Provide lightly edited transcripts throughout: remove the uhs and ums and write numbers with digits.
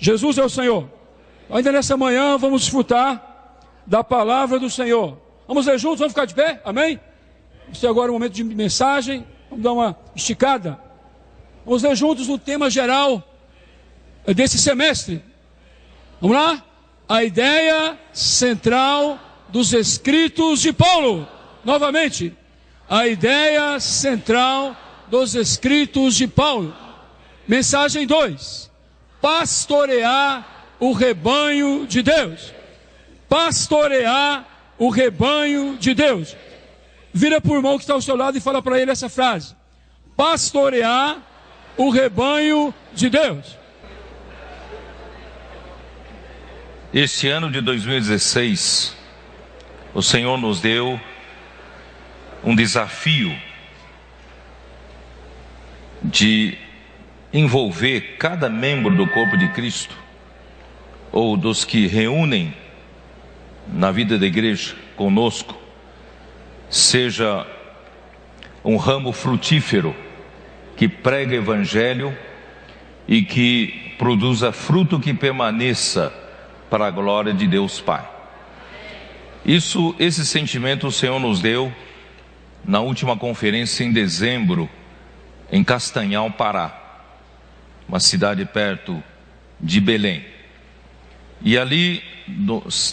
Jesus é o Senhor. Ainda nessa manhã vamos desfrutar da palavra do Senhor. Vamos ler juntos, vamos ficar de pé, amém? Este é agora um momento de mensagem, vamos dar uma esticada. Vamos ler juntos o tema geral desse semestre. Vamos lá? A ideia central dos escritos de Paulo. Novamente, a ideia central dos escritos de Paulo. Mensagem 2. Pastorear o rebanho de Deus. Pastorear o rebanho de Deus. Vira para o irmão que está ao seu lado e fala para ele essa frase. Pastorear o rebanho de Deus. Este ano de 2016, o Senhor nos deu um desafio de envolver cada membro do corpo de Cristo, ou dos que reúnem na vida da igreja conosco, seja um ramo frutífero que prega evangelho e que produza fruto que permaneça para a glória de Deus Pai. Esse sentimento o Senhor nos deu na última conferência em dezembro, em Castanhal, Pará, uma cidade perto de Belém. E ali,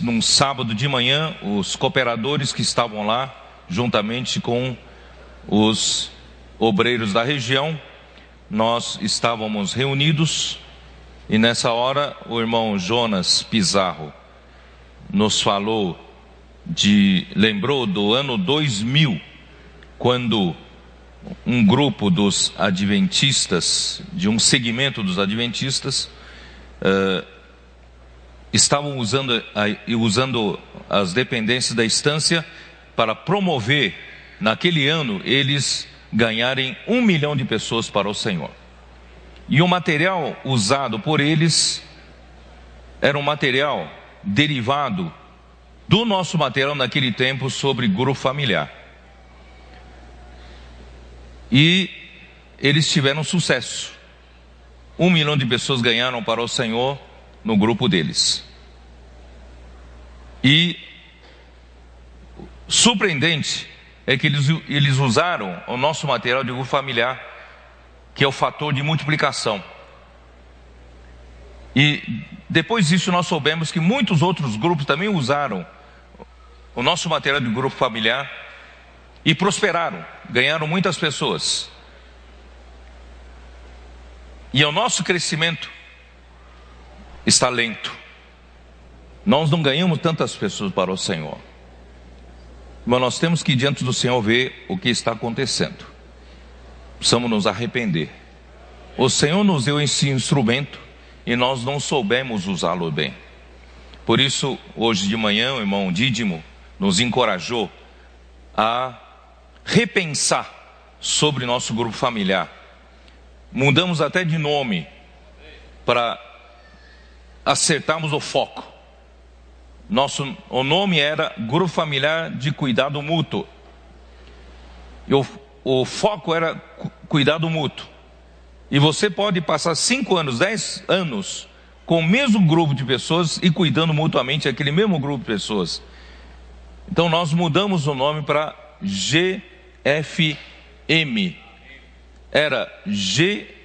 num sábado de manhã, os cooperadores que estavam lá, juntamente com os obreiros da região, nós estávamos reunidos, e nessa hora o irmão Jonas Pizarro nos lembrou do ano 2000, quando um grupo dos adventistas, de um segmento dos adventistas, estavam usando as dependências da estância para promover, naquele ano, eles ganharem 1 milhão de pessoas para o Senhor. E o material usado por eles era um material derivado do nosso material naquele tempo sobre grupo familiar. E eles tiveram sucesso. 1 milhão de pessoas ganharam para o Senhor no grupo deles. E surpreendente é que eles usaram o nosso material de grupo familiar, que é o fator de multiplicação. E depois disso nós soubemos que muitos outros grupos também usaram o nosso material de grupo familiar e prosperaram, ganharam muitas pessoas. E o nosso crescimento está lento. Nós não ganhamos tantas pessoas para o Senhor. Mas nós temos que ir diante do Senhor ver o que está acontecendo. Precisamos nos arrepender. O Senhor nos deu esse instrumento e nós não soubemos usá-lo bem. Por isso, hoje de manhã, o irmão Dídimo nos encorajou a repensar sobre nosso grupo familiar. Mudamos até de nome para acertarmos o foco. O nome era Grupo Familiar de Cuidado Mútuo. E o foco era cuidado mútuo. E você pode passar 5 anos, 10 anos com o mesmo grupo de pessoas e cuidando mutuamente aquele mesmo grupo de pessoas. Então nós mudamos o nome para GFM. Era GFCM.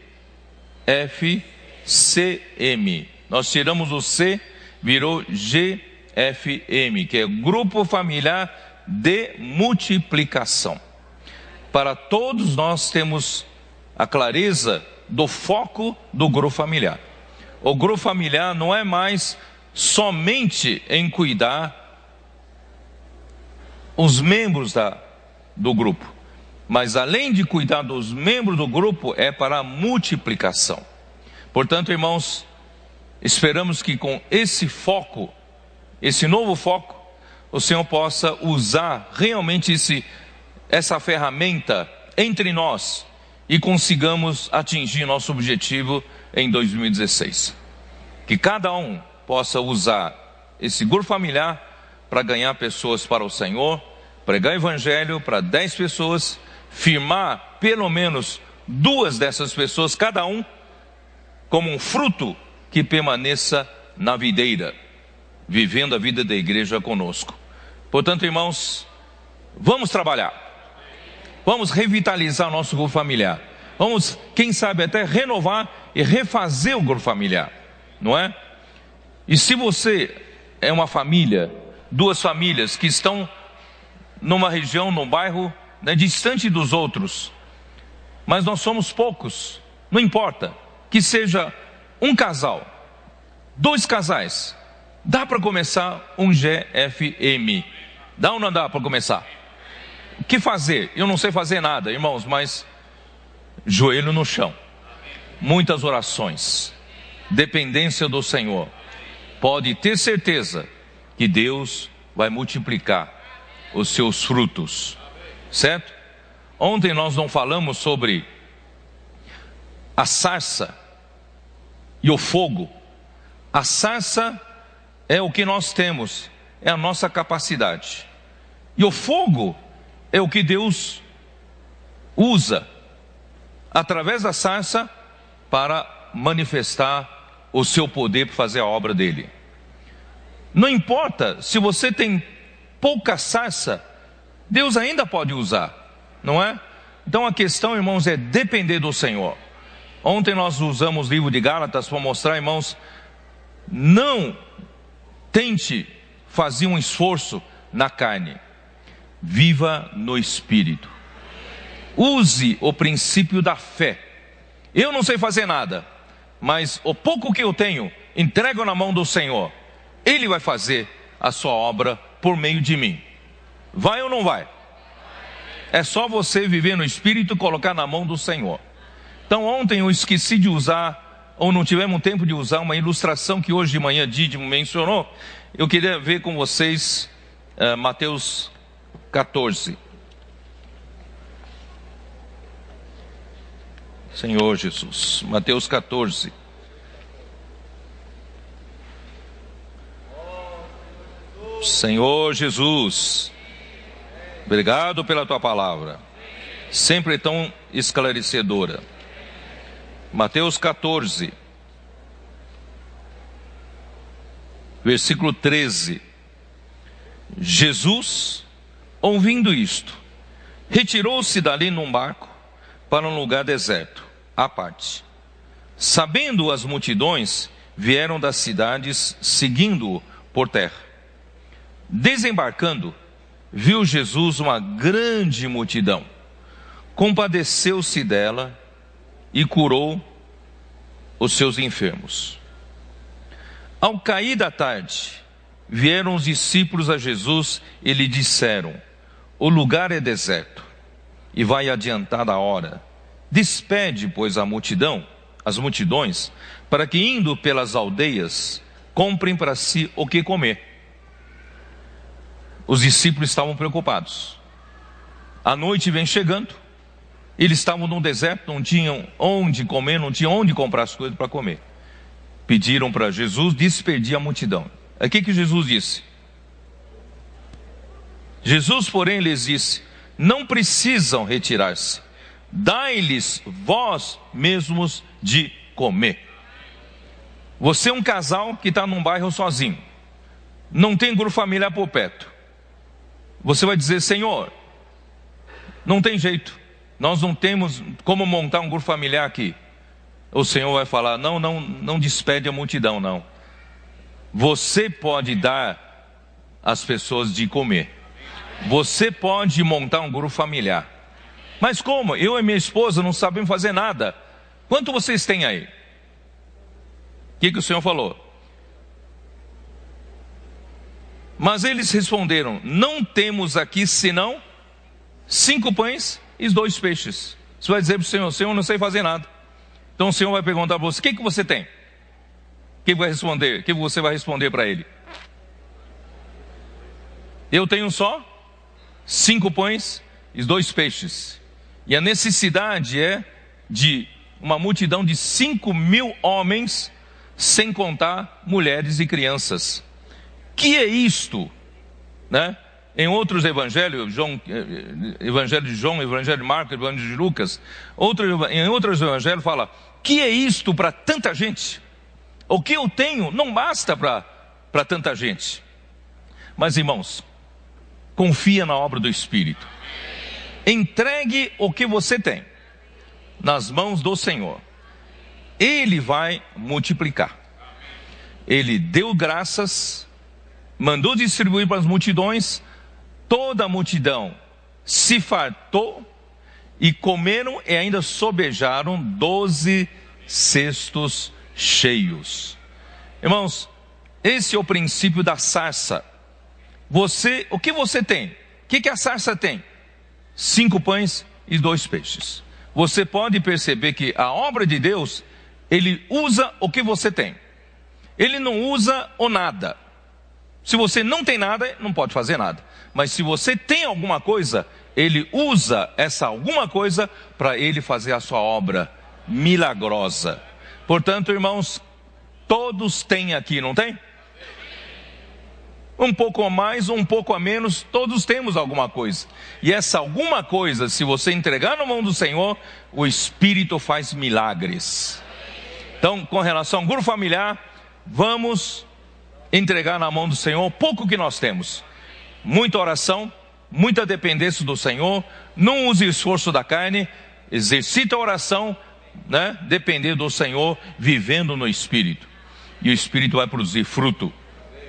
Nós tiramos o C, virou GFM, que é Grupo Familiar de Multiplicação. Para todos nós temos a clareza do foco do grupo familiar. O grupo familiar não é mais somente em cuidar os membros do grupo, mas além de cuidar dos membros do grupo, é para a multiplicação. Portanto, irmãos, esperamos que com esse foco, esse novo foco, o Senhor possa usar realmente essa ferramenta entre nós e consigamos atingir nosso objetivo em 2016. Que cada um possa usar esse grupo familiar para ganhar pessoas para o Senhor, pregar evangelho para 10 pessoas, firmar pelo menos 2 dessas pessoas, cada um, como um fruto que permaneça na videira, vivendo a vida da igreja conosco. Portanto, irmãos, vamos trabalhar, vamos revitalizar nosso grupo familiar, vamos, quem sabe, até renovar e refazer o grupo familiar, não é? E se você é uma família, duas famílias que estão numa região, num bairro, né, distante dos outros, mas nós somos poucos, não importa, que seja um casal, 2 casais, dá para começar um GFM, dá ou não dá para começar? O que fazer? Eu não sei fazer nada, irmãos, mas joelho no chão, muitas orações, dependência do Senhor, pode ter certeza que Deus vai multiplicar os seus frutos, certo? Ontem nós não falamos sobre a sarça e o fogo. A sarça é o que nós temos, é a nossa capacidade, e o fogo é o que Deus usa através da sarça para manifestar o seu poder para fazer a obra dele. Não importa se você tem pouca sarça, Deus ainda pode usar, não é? Então a questão, irmãos, é depender do Senhor. Ontem nós usamos o livro de Gálatas para mostrar, irmãos, não tente fazer um esforço na carne, viva no Espírito. Use o princípio da fé. Eu não sei fazer nada, mas o pouco que eu tenho, entrego na mão do Senhor. Ele vai fazer a sua obra por meio de mim. Vai ou não vai? É só você viver no Espírito e colocar na mão do Senhor. Então ontem eu esqueci de usar, ou não tivemos tempo de usar, uma ilustração que hoje de manhã Didi mencionou. Eu queria ver com vocês Mateus 14. Senhor Jesus, Mateus 14. Senhor Jesus, obrigado pela tua palavra, sempre tão esclarecedora. Mateus 14, versículo 13. Jesus, ouvindo isto, retirou-se dali num barco para um lugar deserto, à parte. Sabendo as multidões, vieram das cidades seguindo-o por terra. Desembarcando, viu Jesus uma grande multidão, compadeceu-se dela e curou os seus enfermos. Ao cair da tarde, vieram os discípulos a Jesus e lhe disseram: o lugar é deserto e vai adiantada a hora. Despede, pois, as multidões, para que, indo pelas aldeias, comprem para si o que comer. Os discípulos estavam preocupados. A noite vem chegando, eles estavam num deserto, não tinham onde comer, não tinham onde comprar as coisas para comer. Pediram para Jesus despedir a multidão. O que Jesus disse? Jesus, porém, lhes disse: não precisam retirar-se, dai-lhes vós mesmos de comer. Você é um casal que está num bairro sozinho, não tem grupo familiar por perto. Você vai dizer: Senhor, não tem jeito, nós não temos como montar um grupo familiar aqui. O Senhor vai falar: não despede a multidão, não. Você pode dar às pessoas de comer. Você pode montar um grupo familiar. Mas como? Eu e minha esposa não sabemos fazer nada. Quanto vocês têm aí? O que o Senhor falou? Mas eles responderam: não temos aqui senão 5 pães e 2 peixes. Você vai dizer para o Senhor: Senhor, não sei fazer nada. Então o Senhor vai perguntar para você: o que você tem? O que vai responder? O que você vai responder para ele? Eu tenho só 5 pães e 2 peixes. E a necessidade é de uma multidão de 5.000 homens, sem contar mulheres e crianças. Que é isto, né? Em outros evangelhos, evangelho de João, evangelho de Marcos, evangelho de Lucas, em outros evangelhos fala: que é isto para tanta gente? O que eu tenho não basta para tanta gente. Mas, irmãos, confia na obra do Espírito. Entregue o que você tem nas mãos do Senhor. Ele vai multiplicar. Ele deu graças, mandou distribuir para as multidões, toda a multidão se fartou e comeram e ainda sobejaram 12 cestos cheios. Irmãos, esse é o princípio da sarça. O que você tem? O que a sarça tem? 5 pães e 2 peixes. Você pode perceber que a obra de Deus, Ele usa o que você tem. Ele não usa o nada. Se você não tem nada, não pode fazer nada. Mas se você tem alguma coisa, Ele usa essa alguma coisa para Ele fazer a sua obra milagrosa. Portanto, irmãos, todos têm aqui, não tem? Um pouco a mais ou um pouco a menos, todos temos alguma coisa. E essa alguma coisa, se você entregar na mão do Senhor, o Espírito faz milagres. Então, com relação ao grupo familiar, vamos entregar na mão do Senhor o pouco que nós temos. Muita oração, muita dependência do Senhor. Não use esforço da carne, exercita a oração, né? Depender do Senhor, vivendo no Espírito. E o Espírito vai produzir fruto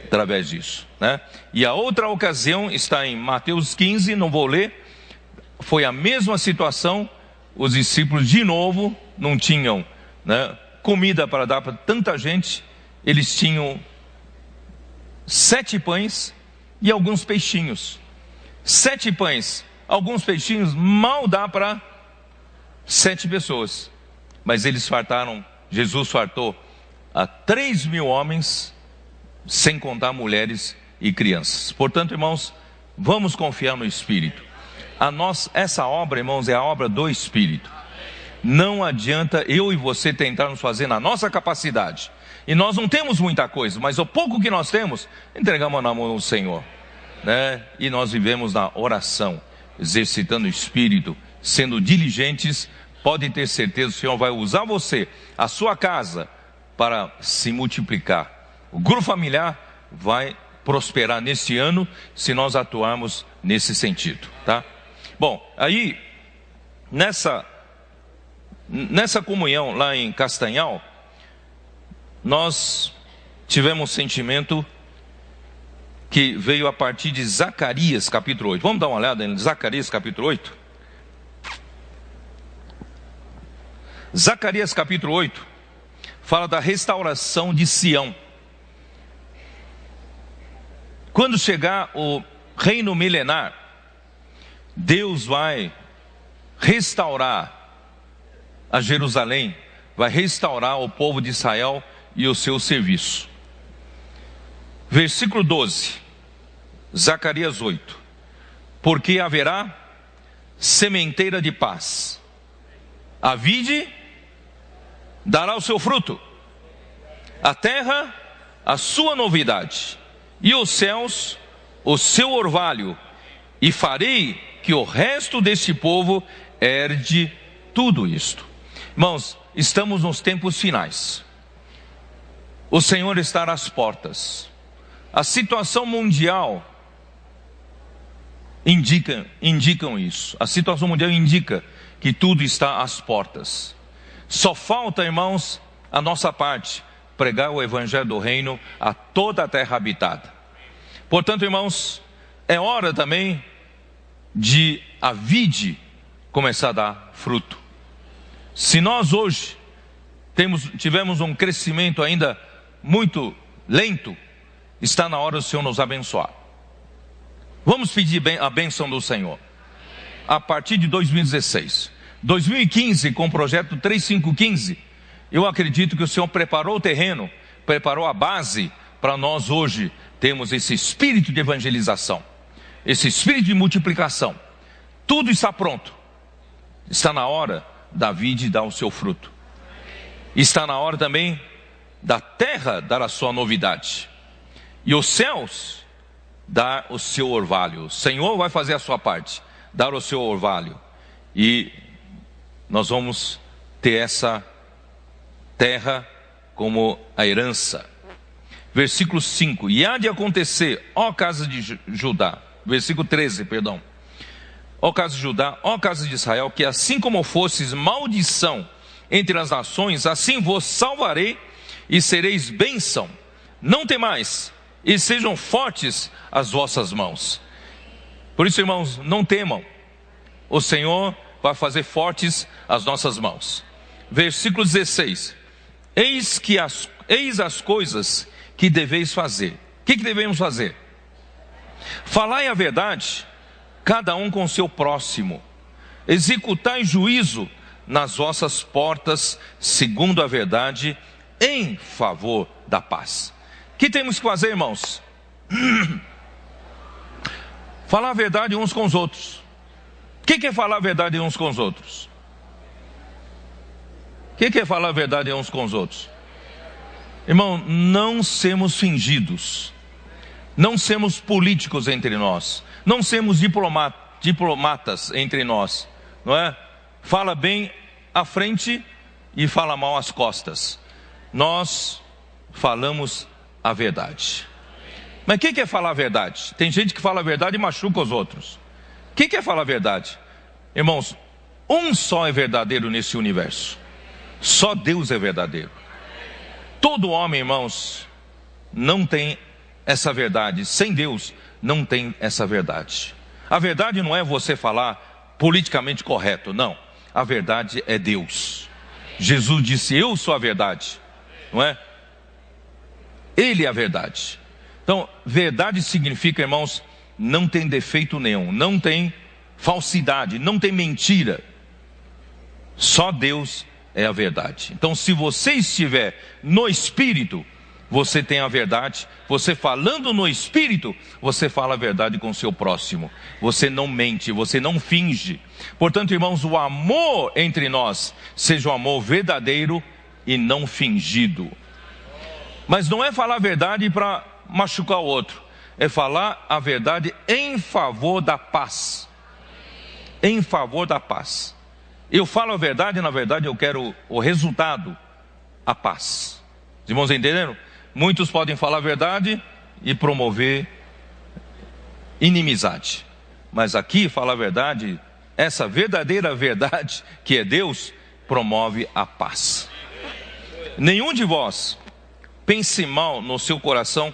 através disso, né? E a outra ocasião está em Mateus 15, não vou ler. Foi a mesma situação. Os discípulos de novo não tinham, né, comida para dar para tanta gente. Eles tinham 7 pães e alguns peixinhos. 7 pães, alguns peixinhos, mal dá para 7 pessoas. Mas eles fartaram, Jesus fartou a 3.000 homens, sem contar mulheres e crianças. Portanto, irmãos, vamos confiar no Espírito. Essa obra, irmãos, é a obra do Espírito. Não adianta eu e você tentarmos fazer na nossa capacidade. E nós não temos muita coisa, mas o pouco que nós temos, entregamos na mão do Senhor, né? E nós vivemos na oração, exercitando o Espírito, sendo diligentes. Pode ter certeza, o Senhor vai usar você, a sua casa, para se multiplicar. O grupo familiar vai prosperar neste ano, se nós atuarmos nesse sentido, tá? Bom, aí, nessa comunhão lá em Castanhal, nós tivemos um sentimento que veio a partir de Zacarias capítulo 8. Vamos dar uma olhada em Zacarias capítulo 8? Zacarias capítulo 8 fala da restauração de Sião. Quando chegar o reino milenar, Deus vai restaurar a Jerusalém, vai restaurar o povo de Israel e o seu serviço. Versículo 12, Zacarias 8. Porque haverá sementeira de paz, a vide dará o seu fruto, a terra a sua novidade, e os céus o seu orvalho, e farei que o resto deste povo herde tudo isto. Irmãos, estamos nos tempos finais. O Senhor está às portas. A situação mundial indicam isso. A situação mundial indica que tudo está às portas. Só falta, irmãos, a nossa parte, pregar o evangelho do reino a toda a terra habitada. Portanto, irmãos, é hora também de a vide começar a dar fruto. Se nós hoje tivemos um crescimento ainda muito lento, está na hora do Senhor nos abençoar. Vamos pedir a bênção do Senhor. A partir de 2016, 2015, com o projeto 3515, eu acredito que o Senhor preparou o terreno, preparou a base para nós hoje termos esse espírito de evangelização, esse espírito de multiplicação. Tudo está pronto. Está na hora da vide dar o seu fruto. Está na hora também da terra dar a sua novidade. E os céus dar o seu orvalho. O Senhor vai fazer a sua parte, dar o seu orvalho. E nós vamos ter essa terra como a herança. Versículo 5, e há de acontecer, ó casa de Judá, versículo 13, perdão. Ó casa de Judá, ó casa de Israel, que assim como fostes maldição entre as nações, assim vos salvarei e sereis bênção. Não temais, e sejam fortes as vossas mãos. Por isso, irmãos, não temam. O Senhor vai fazer fortes as nossas mãos. Versículo 16. Eis as coisas que deveis fazer. O que devemos fazer? Falai a verdade, cada um com seu próximo. Executai juízo nas vossas portas, segundo a verdade, em favor da paz. O que temos que fazer, irmãos? Falar a verdade uns com os outros. O que é falar a verdade uns com os outros? O que é falar a verdade uns com os outros? Irmão, não sermos fingidos. Não sermos políticos entre nós. Não sermos diplomatas entre nós. Não é? Fala bem à frente e fala mal às costas. Nós falamos a verdade. Mas o que é falar a verdade? Tem gente que fala a verdade e machuca os outros. O que é falar a verdade? Irmãos, um só é verdadeiro nesse universo. Só Deus é verdadeiro. Todo homem, irmãos, não tem essa verdade. Sem Deus, não tem essa verdade. A verdade não é você falar politicamente correto, não. A verdade é Deus. Jesus disse, eu sou a verdade. Não é? Ele é a verdade. Então, verdade significa, irmãos, não tem defeito nenhum, não tem falsidade, não tem mentira. Só Deus é a verdade. Então, se você estiver no Espírito, você tem a verdade. Você falando no Espírito, você fala a verdade com o seu próximo. Você não mente, você não finge. Portanto, irmãos, o amor entre nós seja um amor verdadeiro e não fingido. Mas não é falar a verdade para machucar o outro. É falar a verdade em favor da paz. Em favor da paz. Eu falo a verdade, na verdade eu quero o resultado, a paz. Os irmãos entenderam? Muitos podem falar a verdade e promover inimizade. Mas aqui, falar a verdade, essa verdadeira verdade, que é Deus, promove a paz. Nenhum de vós pense mal no seu coração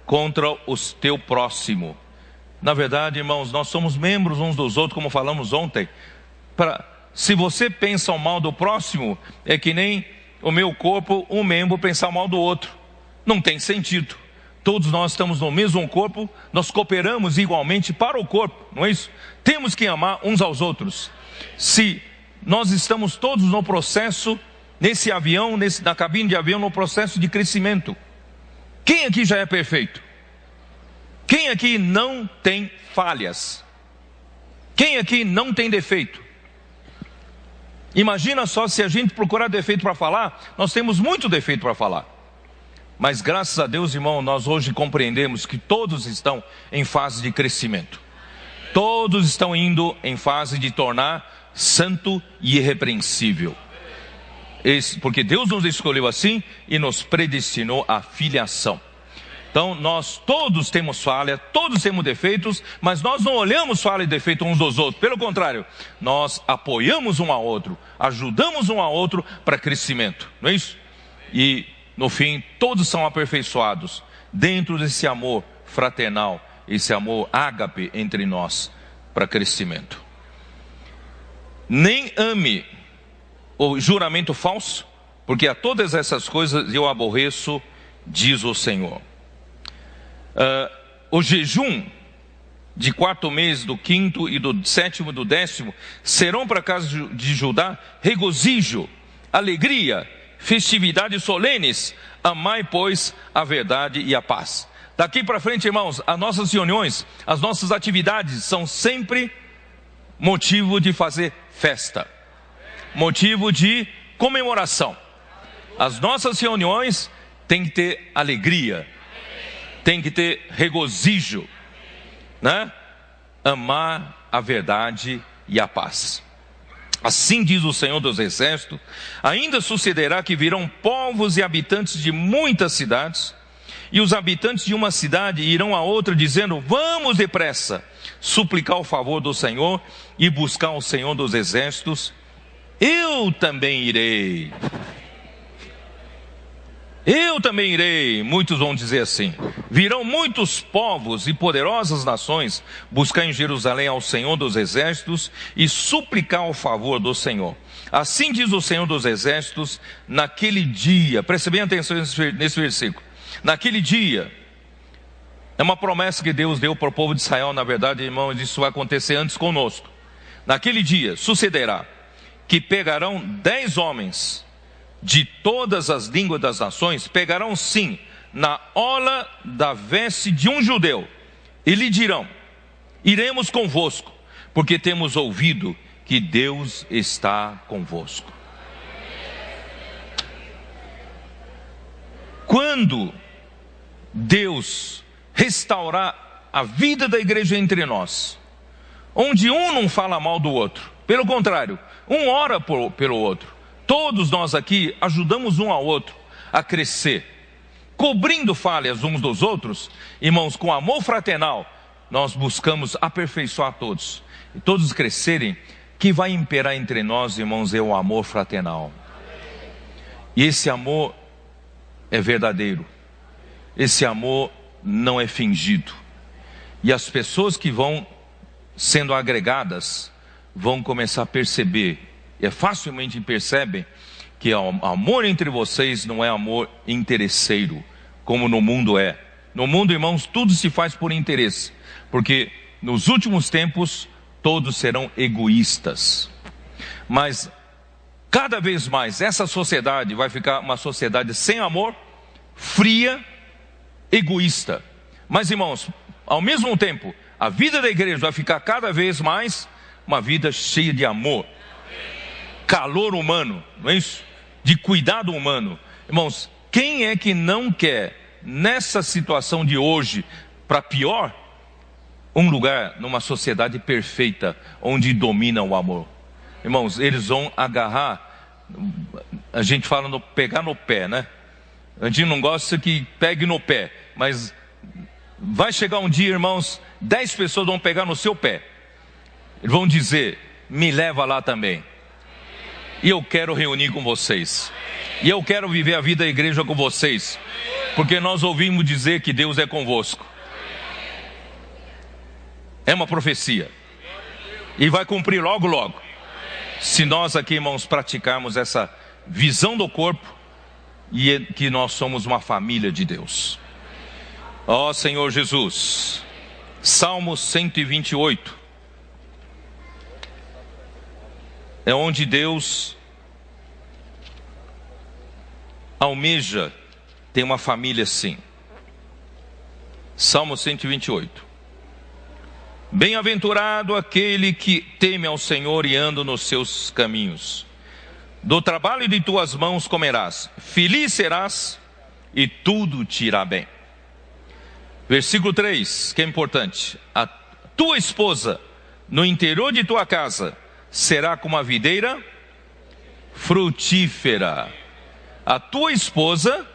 contra o teu próximo. Na verdade, irmãos, nós somos membros uns dos outros, como falamos ontem. Se você pensa o mal do próximo, é que nem o meu corpo, um membro pensar mal do outro. Não tem sentido. Todos nós estamos no mesmo corpo, nós cooperamos igualmente para o corpo, não é isso? Temos que amar uns aos outros. Se nós estamos todos no processo, nesse avião, na cabine de avião, no processo de crescimento. Quem aqui já é perfeito? Quem aqui não tem falhas? Quem aqui não tem defeito? Imagina só se a gente procurar defeito para falar, nós temos muito defeito para falar. Mas graças a Deus, irmão, nós hoje compreendemos que todos estão em fase de crescimento. Todos estão indo em fase de tornar santo e irrepreensível. Porque Deus nos escolheu assim e nos predestinou à filiação. Então nós todos temos falha, todos temos defeitos, mas nós não olhamos falha e defeito uns dos outros. Pelo contrário, nós apoiamos um ao outro, ajudamos um ao outro para crescimento, não é isso? E no fim, todos são aperfeiçoados dentro desse amor fraternal, esse amor ágape entre nós para crescimento. Nem ame o juramento falso, porque a todas essas coisas eu aborreço, diz o Senhor. O jejum de 4 meses, do 5º e do 7º e do 10º serão para a casa de Judá regozijo, alegria, festividades solenes. Amai, pois, a verdade e a paz. Daqui para frente, irmãos, as nossas reuniões, as nossas atividades são sempre motivo de fazer festa, motivo de comemoração. As nossas reuniões têm que ter alegria, tem que ter regozijo, né? Amar a verdade e a paz. Assim diz o Senhor dos Exércitos: ainda sucederá que virão povos e habitantes de muitas cidades, e os habitantes de uma cidade irão a outra dizendo: vamos depressa suplicar o favor do Senhor e buscar o Senhor dos Exércitos. Eu também irei. Eu também irei. Muitos vão dizer assim: virão muitos povos e poderosas nações buscar em Jerusalém ao Senhor dos Exércitos e suplicar o favor do Senhor. Assim diz o Senhor dos Exércitos: naquele dia, preste bem atenção nesse versículo, naquele dia, é uma promessa que Deus deu para o povo de Israel. Na verdade, irmãos, isso vai acontecer antes conosco. Naquele dia sucederá que pegarão 10 homens de todas as línguas das nações, pegarão sim na orla da veste de um judeu, e lhe dirão: iremos convosco, porque temos ouvido que Deus está convosco. Quando Deus restaurar a vida da igreja entre nós, onde um não fala mal do outro, pelo contrário, um ora pelo outro, todos nós aqui ajudamos um ao outro a crescer, cobrindo falhas uns dos outros, irmãos, com amor fraternal, nós buscamos aperfeiçoar todos, e todos crescerem. Que vai imperar entre nós, irmãos, é o amor fraternal. E esse amor é verdadeiro, esse amor não é fingido. E as pessoas que vão sendo agregadas vão começar a perceber, e facilmente percebem, que o amor entre vocês não é amor interesseiro, como no mundo é. No mundo, irmãos, tudo se faz por interesse, porque nos últimos tempos todos serão egoístas. Mas cada vez mais essa sociedade vai ficar uma sociedade sem amor, fria, egoísta. Mas, irmãos, ao mesmo tempo, a vida da igreja vai ficar cada vez mais uma vida cheia de amor, calor humano, não é isso? De cuidado humano. Irmãos, quem é que não quer, nessa situação de hoje, para pior, um lugar numa sociedade perfeita, onde domina o amor? Irmãos, eles vão agarrar, a gente fala pegar no pé, né? A gente não gosta que pegue no pé, mas vai chegar um dia, irmãos, 10 pessoas vão pegar no seu pé. Eles vão dizer: me leva lá também. E eu quero reunir com vocês. E eu quero viver a vida da igreja com vocês. Porque nós ouvimos dizer que Deus é convosco. É uma profecia. E vai cumprir logo, logo. Se nós aqui, irmãos, praticarmos essa visão do corpo, e que nós somos uma família de Deus. Ó Senhor Jesus. Salmo 128. É onde Deus almeja ter uma família assim. Salmo 128. Bem-aventurado aquele que teme ao Senhor e anda nos seus caminhos. Do trabalho de tuas mãos comerás, feliz serás e tudo te irá bem. Versículo 3, que é importante: a tua esposa no interior de tua casa será como a videira frutífera. A tua esposa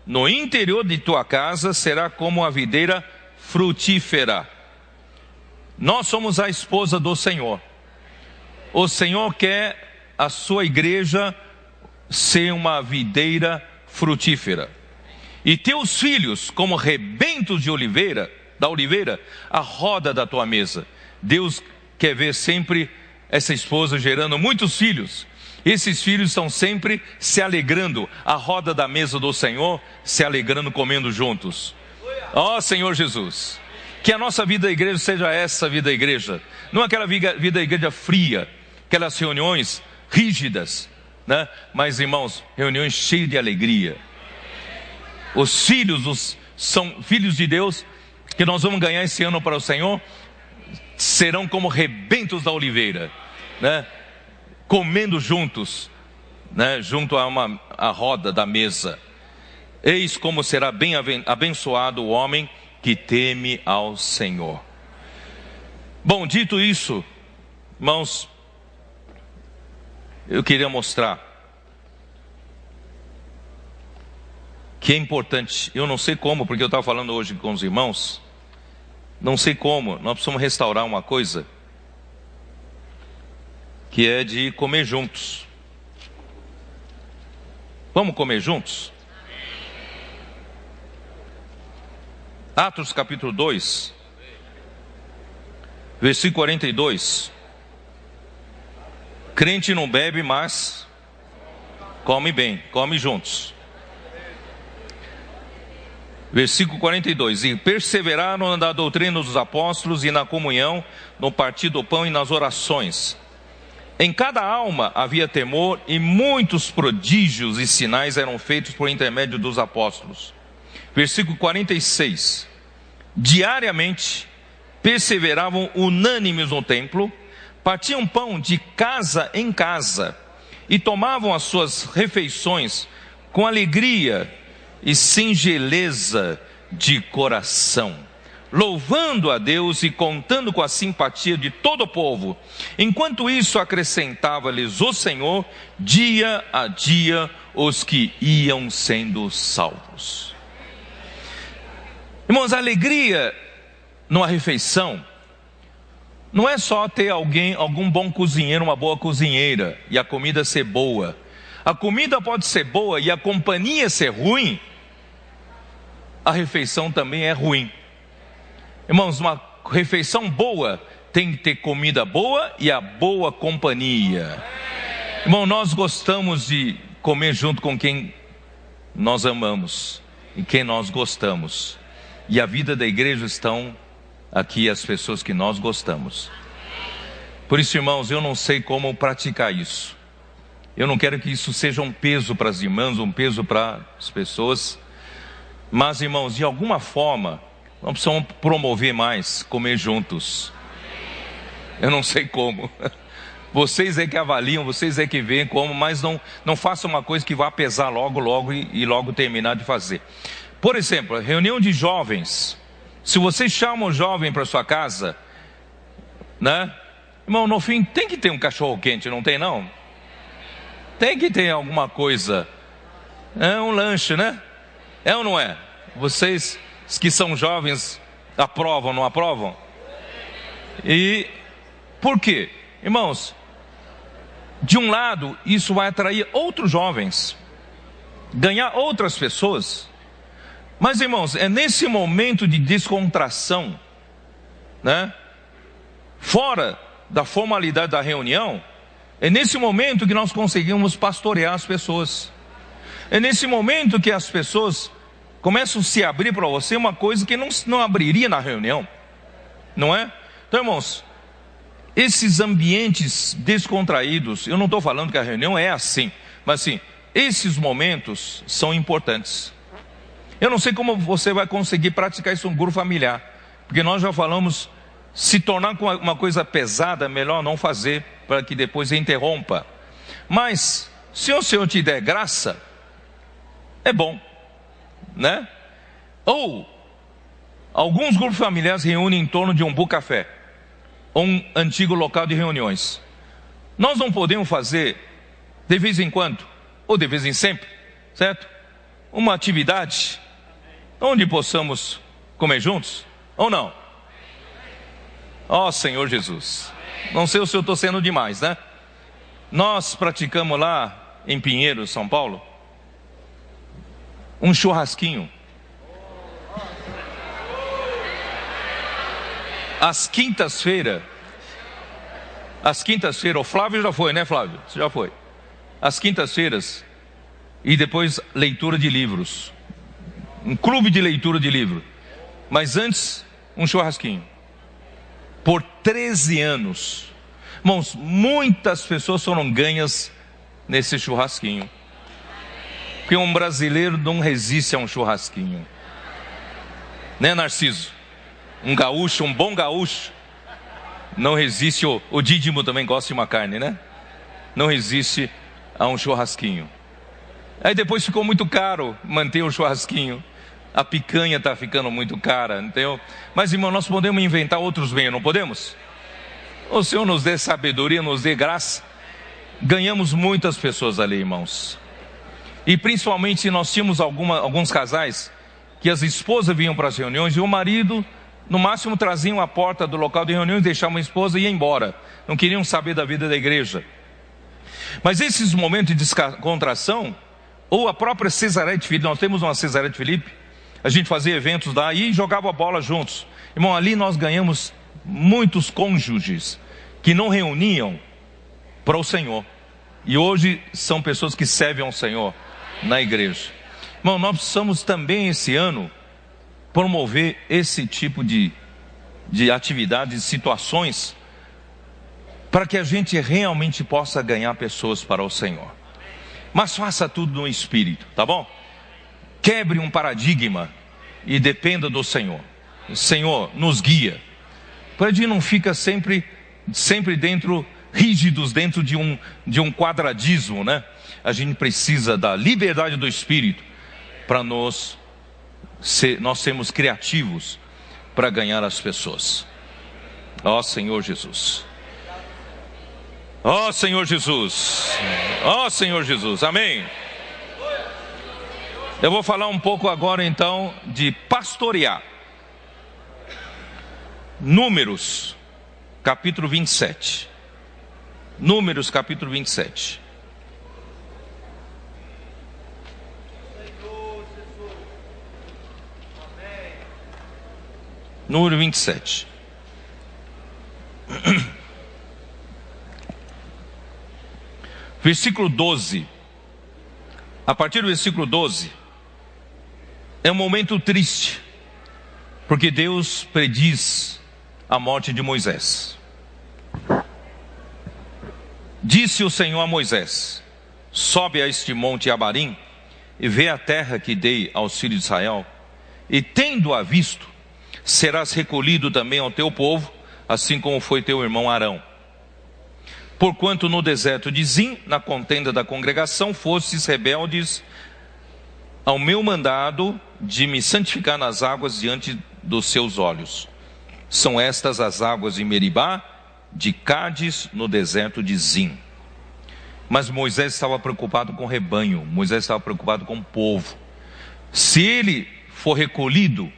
no interior de tua casa será como a videira frutífera. Nós somos a esposa do Senhor. O Senhor quer a sua igreja ser uma videira frutífera. E teus filhos como rebentos de oliveira, da oliveira, a roda da tua mesa. Deus quer ver sempre essa esposa gerando muitos filhos. Esses filhos estão sempre se alegrando à roda da mesa do Senhor, se alegrando, comendo juntos. Ó Senhor Jesus, que a nossa vida da igreja seja essa vida da igreja, não aquela vida da igreja fria, aquelas reuniões rígidas, né? Mas, irmãos, reuniões cheias de alegria. Os filhos são filhos de Deus, que nós vamos ganhar esse ano para o Senhor, serão como rebentos da oliveira, né? Comendo juntos, né? Junto a roda da mesa. Eis como será bem abençoado o homem que teme ao Senhor. Bom, dito isso, irmãos, eu queria mostrar que é importante. Eu não sei como, porque eu estava falando hoje com os irmãos, não sei como, nós precisamos restaurar uma coisa, que é de comer juntos. Vamos comer juntos? Atos capítulo 2, versículo 42. Crente não bebe, mas come bem, come juntos. Versículo 42. E perseveraram na doutrina dos apóstolos e na comunhão, no partir do pão e nas orações. Em cada alma havia temor, e muitos prodígios e sinais eram feitos por intermédio dos apóstolos. Versículo 46. Diariamente perseveravam unânimes no templo, partiam pão de casa em casa e tomavam as suas refeições com alegria e singeleza de coração, louvando a Deus e contando com a simpatia de todo o povo. Enquanto isso, acrescentava-lhes o Senhor dia a dia os que iam sendo salvos. Irmãos, a alegria numa refeição não é só ter algum bom cozinheiro, uma boa cozinheira e a comida ser boa. A comida pode ser boa e a companhia ser ruim, a refeição também é ruim. Irmãos, uma refeição boa tem que ter comida boa e a boa companhia. Irmão, nós gostamos de comer junto com quem nós amamos e quem nós gostamos. E a vida da igreja estão aqui as pessoas que nós gostamos. Por isso, irmãos, eu não sei como praticar isso. Eu não quero que isso seja um peso para as irmãs, um peso para as pessoas. Mas, irmãos, de alguma forma, nós precisamos promover mais, comer juntos. Eu não sei como. Vocês é que avaliam, vocês é que veem como, mas não façam uma coisa que vá pesar logo e logo terminar de fazer. Por exemplo, reunião de jovens. Se você chama um jovem para sua casa, né? Irmão, no fim tem que ter um cachorro quente, não tem não? Tem que ter alguma coisa. É um lanche, né? É ou não é? Vocês que são jovens aprovam, não aprovam? E por quê? Irmãos, de um lado isso vai atrair outros jovens, ganhar outras pessoas. Mas, irmãos, é nesse momento de descontração, né? Fora da formalidade da reunião, é nesse momento que nós conseguimos pastorear as pessoas. É nesse momento que as pessoas começam a se abrir para você, uma coisa que não abriria na reunião, não é? Então, irmãos, esses ambientes descontraídos, eu não estou falando que a reunião é assim, mas assim, esses momentos são importantes. Eu não sei como você vai conseguir praticar isso no grupo familiar, porque nós já falamos, se tornar uma coisa pesada, melhor não fazer, para que depois interrompa. Mas, se o Senhor te der graça, é bom, né? Ou, alguns grupos familiares reúnem em torno de um bucafé, um antigo local de reuniões. Nós não podemos fazer, de vez em quando, ou de vez em sempre, certo? Uma atividade onde possamos comer juntos, ou não? Ó Senhor Jesus, não sei se eu estou sendo demais, né? Nós praticamos lá em Pinheiros, São Paulo, um churrasquinho. Às quintas-feiras, o Flávio já foi, né, Flávio? Você já foi. Às quintas-feiras, e depois leitura de livros. Um clube de leitura de livro. Mas antes, um churrasquinho. Por 13 anos. Irmãos, muitas pessoas foram ganhas nesse churrasquinho. Porque um brasileiro não resiste a um churrasquinho. Né, Narciso? Um gaúcho, um bom gaúcho, não resiste. O Dídimo também gosta de uma carne, né? Não resiste a um churrasquinho. Aí depois ficou muito caro manter o churrasquinho. A picanha está ficando muito cara, entendeu? Mas, irmão, nós podemos inventar outros meios, não podemos? O Senhor nos dê sabedoria, nos dê graça. ganhamos muitas pessoas ali, irmãos. E principalmente nós tínhamos alguns casais que as esposas vinham para as reuniões e o marido, no máximo, traziam a porta do local de reuniões, deixavam a esposa e ia embora. Não queriam saber da vida da igreja. Mas esses momentos de descontração, ou a própria Cesareia de Filipe, nós temos uma Cesareia de Filipe, a gente fazia eventos lá e jogava bola juntos. Irmão, ali nós ganhamos muitos cônjuges que não reuniam para o Senhor. E hoje são pessoas que servem ao Senhor na igreja. Irmão, nós precisamos também esse ano promover esse tipo de atividades, situações, para que a gente realmente possa ganhar pessoas para o Senhor. Mas faça tudo no Espírito, tá bom? Quebre um paradigma e dependa do Senhor. O Senhor nos guia. Para a gente não fica sempre rígidos dentro de um quadradismo, né? A gente precisa da liberdade do Espírito para nós sermos criativos para ganhar as pessoas. Ó Senhor Jesus. Ó Senhor Jesus. Ó Senhor Jesus. Amém. Eu vou falar um pouco agora então de pastorear. Números, capítulo 27. Números, capítulo 27. Número 27. Versículo 12. A partir do versículo 12, é um momento triste, porque Deus prediz a morte de Moisés. Disse o Senhor a Moisés: sobe a este monte Abarim e vê a terra que dei aos filhos de Israel, e tendo-a visto, serás recolhido também ao teu povo, assim como foi teu irmão Arão. Porquanto no deserto de Zim, na contenda da congregação, fostes rebeldes ao meu mandado de me santificar nas águas diante dos seus olhos. São estas as águas de Meribá, de Cádiz, no deserto de Zim. Mas Moisés estava preocupado com o rebanho, Moisés estava preocupado com o povo. Se ele for recolhido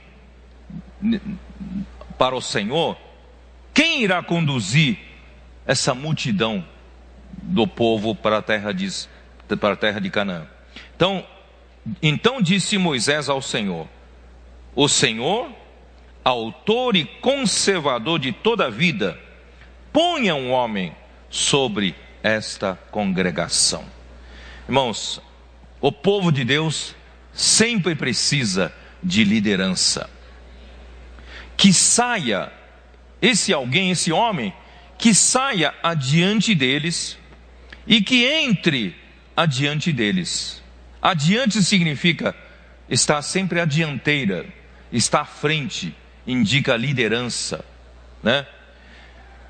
para o Senhor, quem irá conduzir essa multidão do povo para a terra de Canaã? Então disse Moisés ao Senhor: o Senhor, autor e conservador de toda a vida, ponha um homem sobre esta congregação. Irmãos, o povo de Deus sempre precisa de liderança. Que saia esse alguém, esse homem, que saia adiante deles e que entre adiante deles. Adiante significa estar sempre à dianteira, estar à frente, indica liderança, né?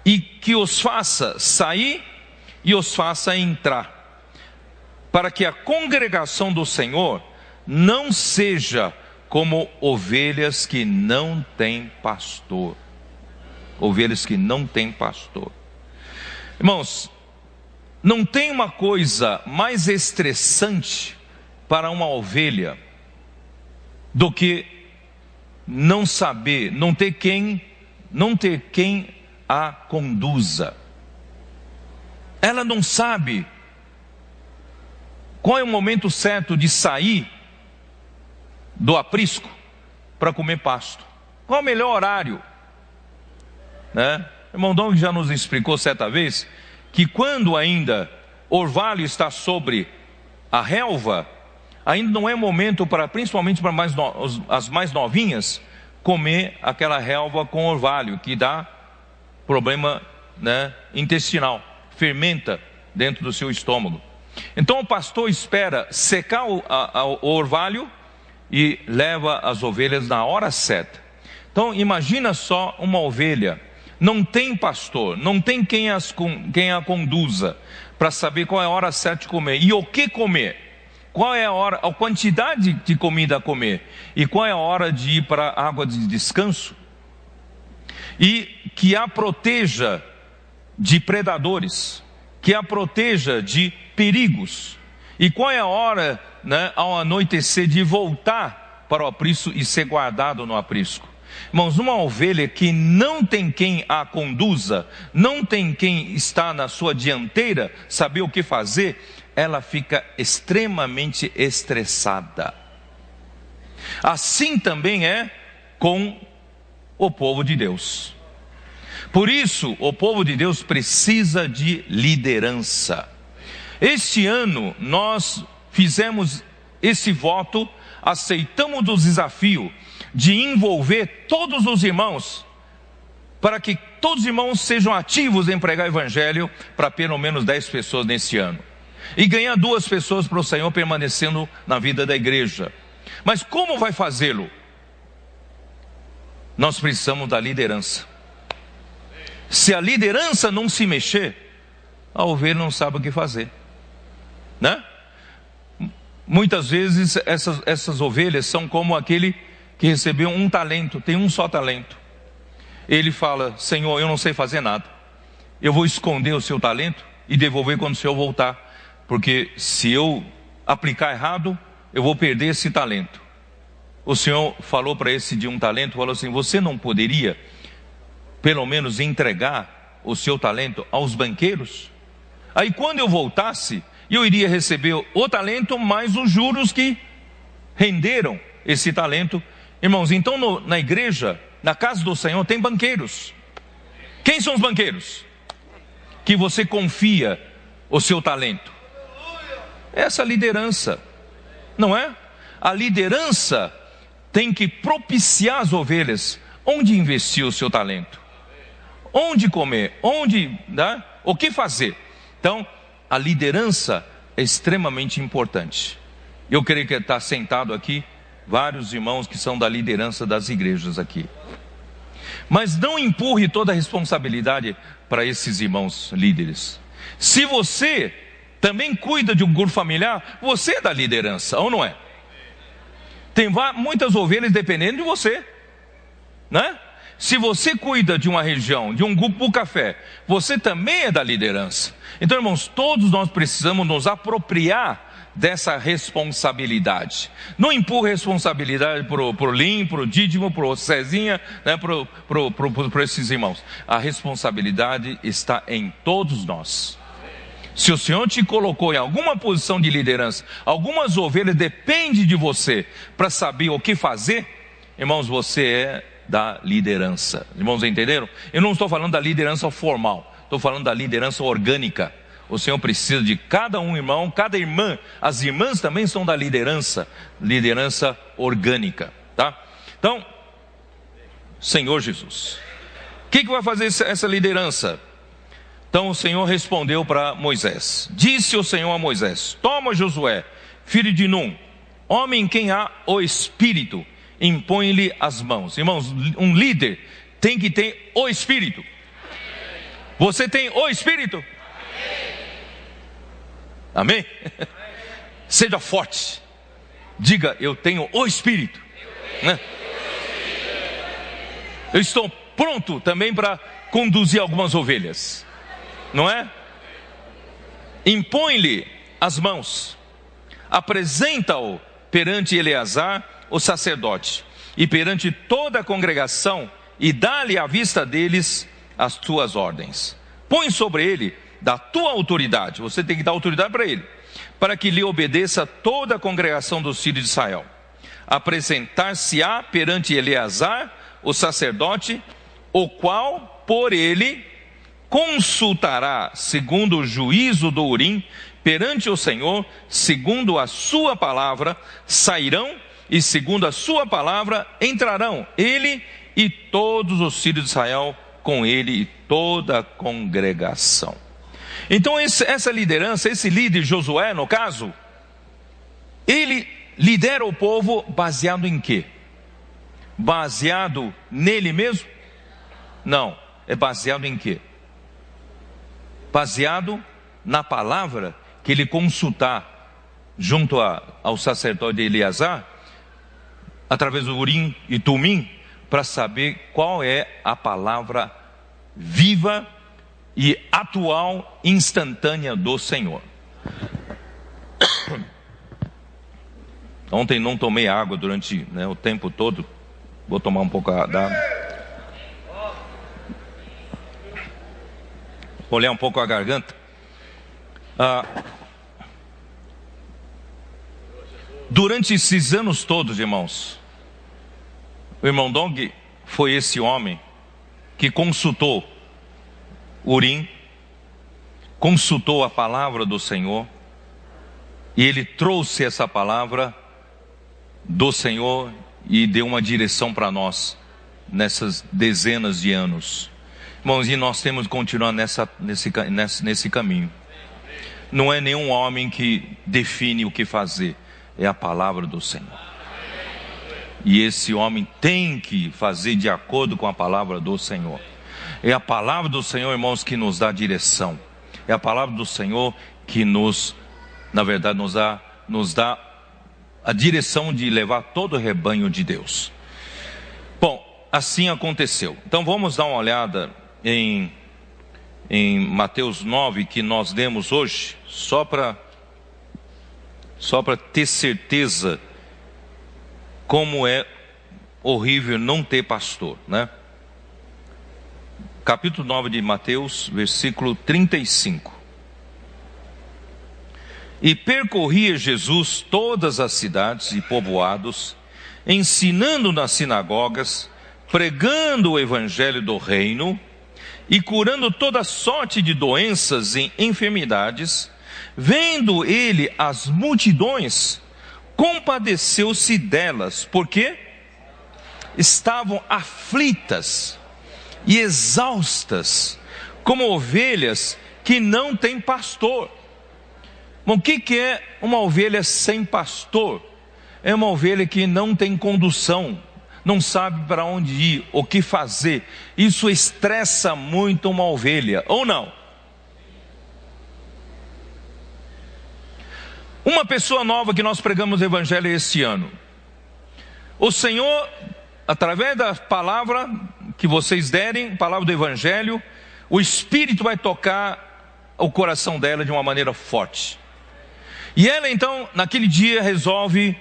E que os faça sair e os faça entrar, para que a congregação do Senhor não seja como ovelhas que não têm pastor. Ovelhas que não têm pastor. Irmãos, não tem uma coisa mais estressante para uma ovelha do que não saber, não ter quem a conduza. Ela não sabe qual é o momento certo de sair do aprisco para comer pasto. Qual é o melhor horário? Né? O irmão Dom já nos explicou certa vez que quando ainda orvalho está sobre a relva, ainda não é momento para, principalmente para as mais novinhas, comer aquela relva com orvalho, que dá problema, né, intestinal, fermenta dentro do seu estômago. Então o pastor espera secar o orvalho e leva as ovelhas na hora certa. Então imagina só uma ovelha, não tem pastor, não tem quem a conduza para saber qual é a hora certa de comer e o que comer. Qual é a quantidade de comida a comer e qual é a hora de ir para a água de descanso, e que a proteja de predadores, que a proteja de perigos. E qual é a hora, ao anoitecer, de voltar para o aprisco e ser guardado no aprisco? Irmãos, uma ovelha que não tem quem a conduza, não tem quem está na sua dianteira, saber o que fazer, ela fica extremamente estressada. Assim também é com o povo de Deus. Por isso, o povo de Deus precisa de liderança. Este ano nós fizemos esse voto, aceitamos o desafio de envolver todos os irmãos, para que todos os irmãos sejam ativos em pregar o evangelho para pelo menos 10 pessoas nesse ano. E ganhar 2 pessoas para o Senhor permanecendo na vida da igreja. Mas como vai fazê-lo? Nós precisamos da liderança. Se a liderança não se mexer, a ovelha não sabe o que fazer, né? Muitas vezes essas ovelhas são como aquele que recebeu um talento, tem um só talento. Ele fala: Senhor, eu não sei fazer nada, eu vou esconder o seu talento e devolver quando o Senhor voltar, porque se eu aplicar errado, eu vou perder esse talento. O Senhor falou para esse de um talento, falou assim: você não poderia pelo menos entregar o seu talento aos banqueiros? Aí quando eu voltasse, eu iria receber o talento mais os juros que renderam esse talento. Irmãos, então na igreja, na casa do Senhor, tem banqueiros. Quem são os banqueiros? Que você confia o seu talento. Essa liderança, não é? A liderança tem que propiciar as ovelhas onde investir o seu talento, onde comer, o que fazer. Então, a liderança é extremamente importante. Eu creio que está sentado aqui vários irmãos que são da liderança das igrejas aqui. Mas não empurre toda a responsabilidade para esses irmãos líderes. Se você também cuida de um grupo familiar, você é da liderança, ou não é? Tem muitas ovelhas dependendo de você, né? Se você cuida de uma região, de um grupo café, você também é da liderança. Então, irmãos, todos nós precisamos nos apropriar dessa responsabilidade. Não empurra responsabilidade para o Lim, para o Dídimo, para o Cezinha, né, para esses irmãos. A responsabilidade está em todos nós. Se o Senhor te colocou em alguma posição de liderança, algumas ovelhas dependem de você para saber o que fazer, irmãos, você é da liderança. Irmãos, entenderam? Eu não estou falando da liderança formal, estou falando da liderança orgânica. O Senhor precisa de cada um irmão, cada irmã. As irmãs também são da liderança orgânica, tá? Então, Senhor Jesus, o que vai fazer essa liderança? Então o Senhor respondeu para Moisés. Disse o Senhor a Moisés: toma Josué, filho de Num, homem em quem há o Espírito, impõe-lhe as mãos. Irmãos, um líder tem que ter o Espírito. Você tem o Espírito? Amém? Seja forte. Diga: eu tenho o Espírito, né? Eu estou pronto também para conduzir algumas ovelhas, não é? Impõe-lhe as mãos, apresenta-o perante Eleazar, o sacerdote, e perante toda a congregação, e dá-lhe à vista deles as tuas ordens. Põe sobre ele da tua autoridade, você tem que dar autoridade para ele, para que lhe obedeça toda a congregação dos filhos de Israel. Apresentar-se-á perante Eleazar, o sacerdote, o qual por ele consultará segundo o juízo do Urim perante o Senhor, segundo a sua palavra sairão, e segundo a sua palavra entrarão, ele e todos os filhos de Israel com ele e toda a congregação. Então essa liderança, esse líder Josué no caso, ele lidera o povo baseado em quê? Baseado nele mesmo? Não, é baseado em quê? Baseado na palavra que ele consultar junto ao sacerdote Eleazar, através do Urim e Tumim, para saber qual é a palavra viva, e atual, instantânea do Senhor. Ontem não tomei água durante o tempo todo. Vou tomar um pouco d'água. Olhar um pouco a garganta. Durante esses anos todos, irmãos, o irmão Dong foi esse homem que consultou Urim, consultou a palavra do Senhor, e ele trouxe essa palavra do Senhor e deu uma direção para nós nessas dezenas de anos. Irmãos, e nós temos que continuar nesse caminho. Não é nenhum homem que define o que fazer, é a palavra do Senhor. E esse homem tem que fazer de acordo com a palavra do Senhor. É a palavra do Senhor, irmãos, que nos dá direção. É a palavra do Senhor que na verdade, nos dá a direção de levar todo o rebanho de Deus. Bom, assim aconteceu. Então vamos dar uma olhada em Mateus 9, que nós lemos hoje, só para ter certeza como é horrível não ter pastor, né? Capítulo 9 de Mateus, versículo 35. E percorria Jesus todas as cidades e povoados, ensinando nas sinagogas, pregando o evangelho do reino e curando toda sorte de doenças e enfermidades. Vendo ele as multidões, compadeceu-se delas, porque estavam aflitas e exaustas, como ovelhas que não têm pastor. Bom, o que é uma ovelha sem pastor? É uma ovelha que não tem condução, não sabe para onde ir, o que fazer. Isso estressa muito uma ovelha, ou não? Uma pessoa nova que nós pregamos o evangelho este ano. O Senhor, através da palavra que vocês derem, palavra do evangelho, o Espírito vai tocar o coração dela de uma maneira forte. E ela então, naquele dia, resolve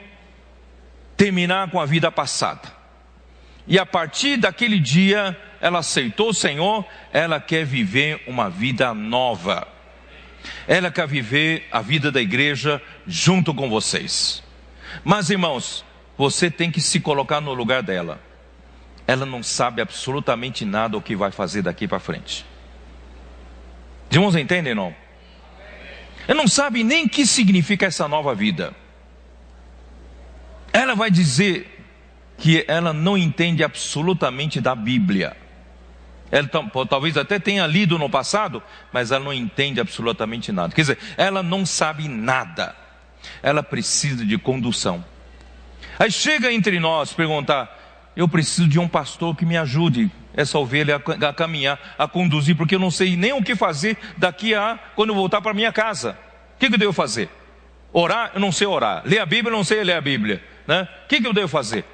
terminar com a vida passada. E a partir daquele dia, ela aceitou o Senhor, ela quer viver uma vida nova. Ela quer viver a vida da igreja junto com vocês. Mas, irmãos, você tem que se colocar no lugar dela. Ela não sabe absolutamente nada o que vai fazer daqui para frente. Os irmãos entendem, não? Ela não sabe nem o que significa essa nova vida. Ela vai dizer que ela não entende absolutamente da Bíblia. Ela talvez até tenha lido no passado, mas ela não entende absolutamente nada. Quer dizer, ela não sabe nada. Ela precisa de condução. Aí chega entre nós perguntar: eu preciso de um pastor que me ajude essa ovelha a caminhar, a conduzir, porque eu não sei nem o que fazer daqui a quando eu voltar para minha casa. O que eu devo fazer? Orar? Eu não sei orar. Ler a Bíblia? Eu não sei ler a Bíblia, né? O que eu devo fazer?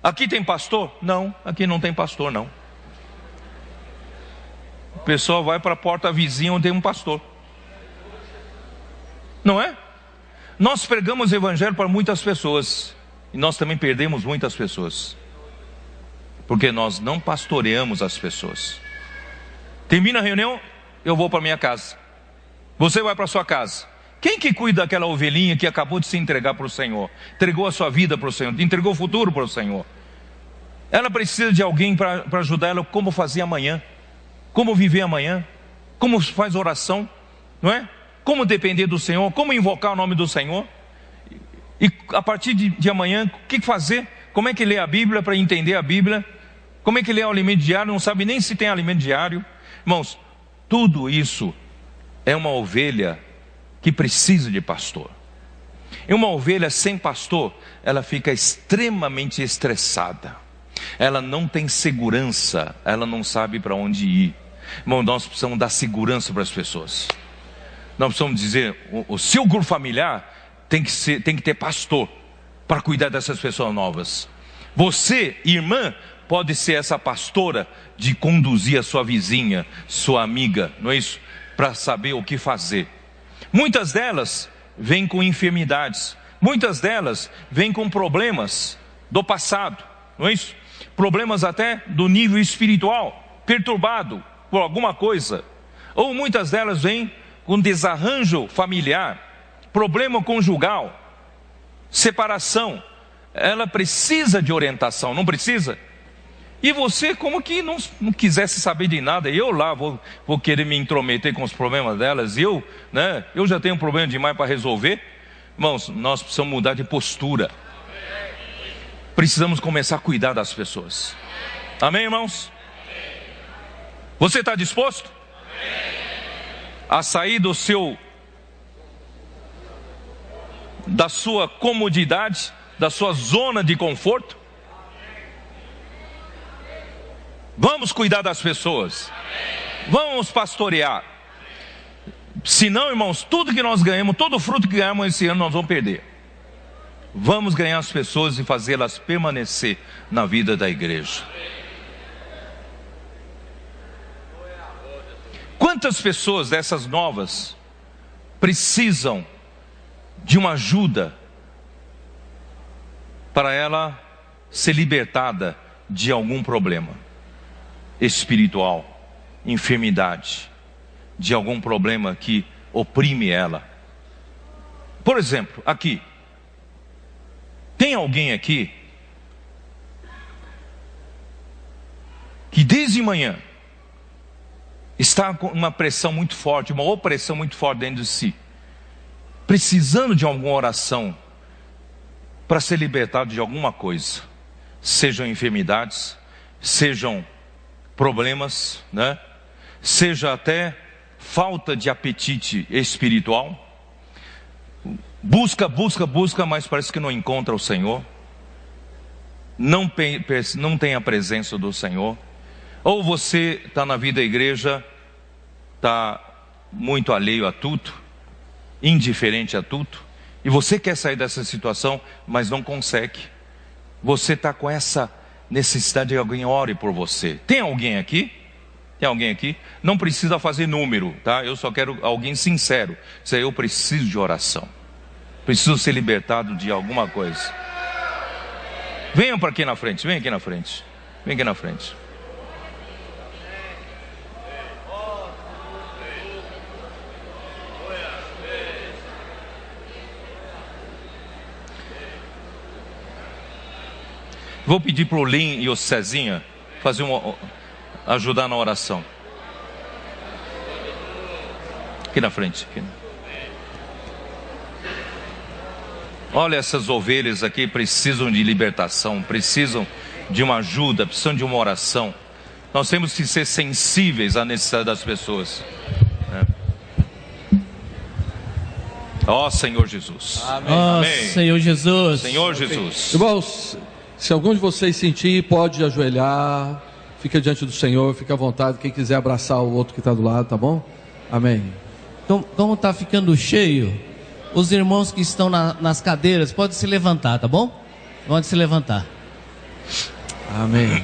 Aqui tem pastor? Não, aqui não tem pastor, não. O pessoal vai para a porta vizinha onde tem um pastor. Não é? Nós pregamos o evangelho para muitas pessoas, e nós também perdemos muitas pessoas, porque nós não pastoreamos as pessoas. Termina a reunião, eu vou para minha casa. Você vai para sua casa. Quem que cuida daquela ovelhinha que acabou de se entregar para o Senhor? Entregou a sua vida para o Senhor, entregou o futuro para o Senhor. Ela precisa de alguém para ajudar ela como fazer amanhã, como viver amanhã, como faz oração, não é? Como depender do Senhor, como invocar o nome do Senhor. E a partir de amanhã, o que fazer? Como é que lê a Bíblia para entender a Bíblia? Como é que lê o alimento diário? Não sabe nem se tem alimento diário. Irmãos, tudo isso é uma ovelha que precisa de pastor. E uma ovelha sem pastor, ela fica extremamente estressada. Ela não tem segurança, ela não sabe para onde ir. Irmão, nós precisamos dar segurança para as pessoas. Nós precisamos dizer, o seu grupo familiar tem que ter pastor para cuidar dessas pessoas novas. Você, irmã, pode ser essa pastora de conduzir a sua vizinha, sua amiga, não é isso? Para saber o que fazer. Muitas delas vêm com enfermidades, muitas delas vêm com problemas do passado, não é isso? Problemas até do nível espiritual, perturbado por alguma coisa. Ou muitas delas vêm com desarranjo familiar, problema conjugal, separação. Ela precisa de orientação, não precisa? E você como que não quisesse saber de nada, eu lá vou querer me intrometer com os problemas delas, eu já tenho um problema demais para resolver. Irmãos, nós precisamos mudar de postura. Precisamos começar a cuidar das pessoas. Amém, irmãos? Você está disposto a sair da sua comodidade, da sua zona de conforto? Vamos cuidar das pessoas. Vamos pastorear. Senão, irmãos, tudo que nós ganhamos, todo o fruto que ganhamos esse ano, nós vamos perder. Vamos ganhar as pessoas e fazê-las permanecer na vida da igreja. Quantas pessoas dessas novas precisam de uma ajuda para ela ser libertada de algum problema espiritual, enfermidade, de algum problema que oprime ela? Por exemplo, aqui, tem alguém aqui que desde manhã está com uma pressão muito forte, uma opressão muito forte dentro de si, precisando de alguma oração para ser libertado de alguma coisa, sejam enfermidades, sejam problemas, seja até falta de apetite espiritual? Busca, mas parece que não encontra o Senhor, não tem a presença do Senhor. Ou você está na vida da igreja, está muito alheio a tudo, indiferente a tudo, e você quer sair dessa situação, mas não consegue. Você está com essa necessidade de alguém ore por você. Tem alguém aqui? Tem alguém aqui? Não precisa fazer número, tá? Eu só quero alguém sincero. Eu preciso de oração. Preciso ser libertado de alguma coisa. Venham para aqui na frente, vem aqui na frente. Vem aqui na frente. Vou pedir para o Lin e o Cezinha ajudar na oração. Aqui na frente. Aqui. Olha, essas ovelhas aqui precisam de libertação, precisam de uma ajuda, precisam de uma oração. Nós temos que ser sensíveis à necessidade das pessoas. Ó Senhor Jesus. Amém. Ó Senhor Jesus. Senhor Jesus. Irmãos, se algum de vocês sentir, pode ajoelhar, fica diante do Senhor, fica à vontade. Quem quiser abraçar o outro que está do lado, tá bom? Amém. Então, como está ficando cheio, os irmãos que estão nas cadeiras podem se levantar, tá bom? Pode se levantar. Amém.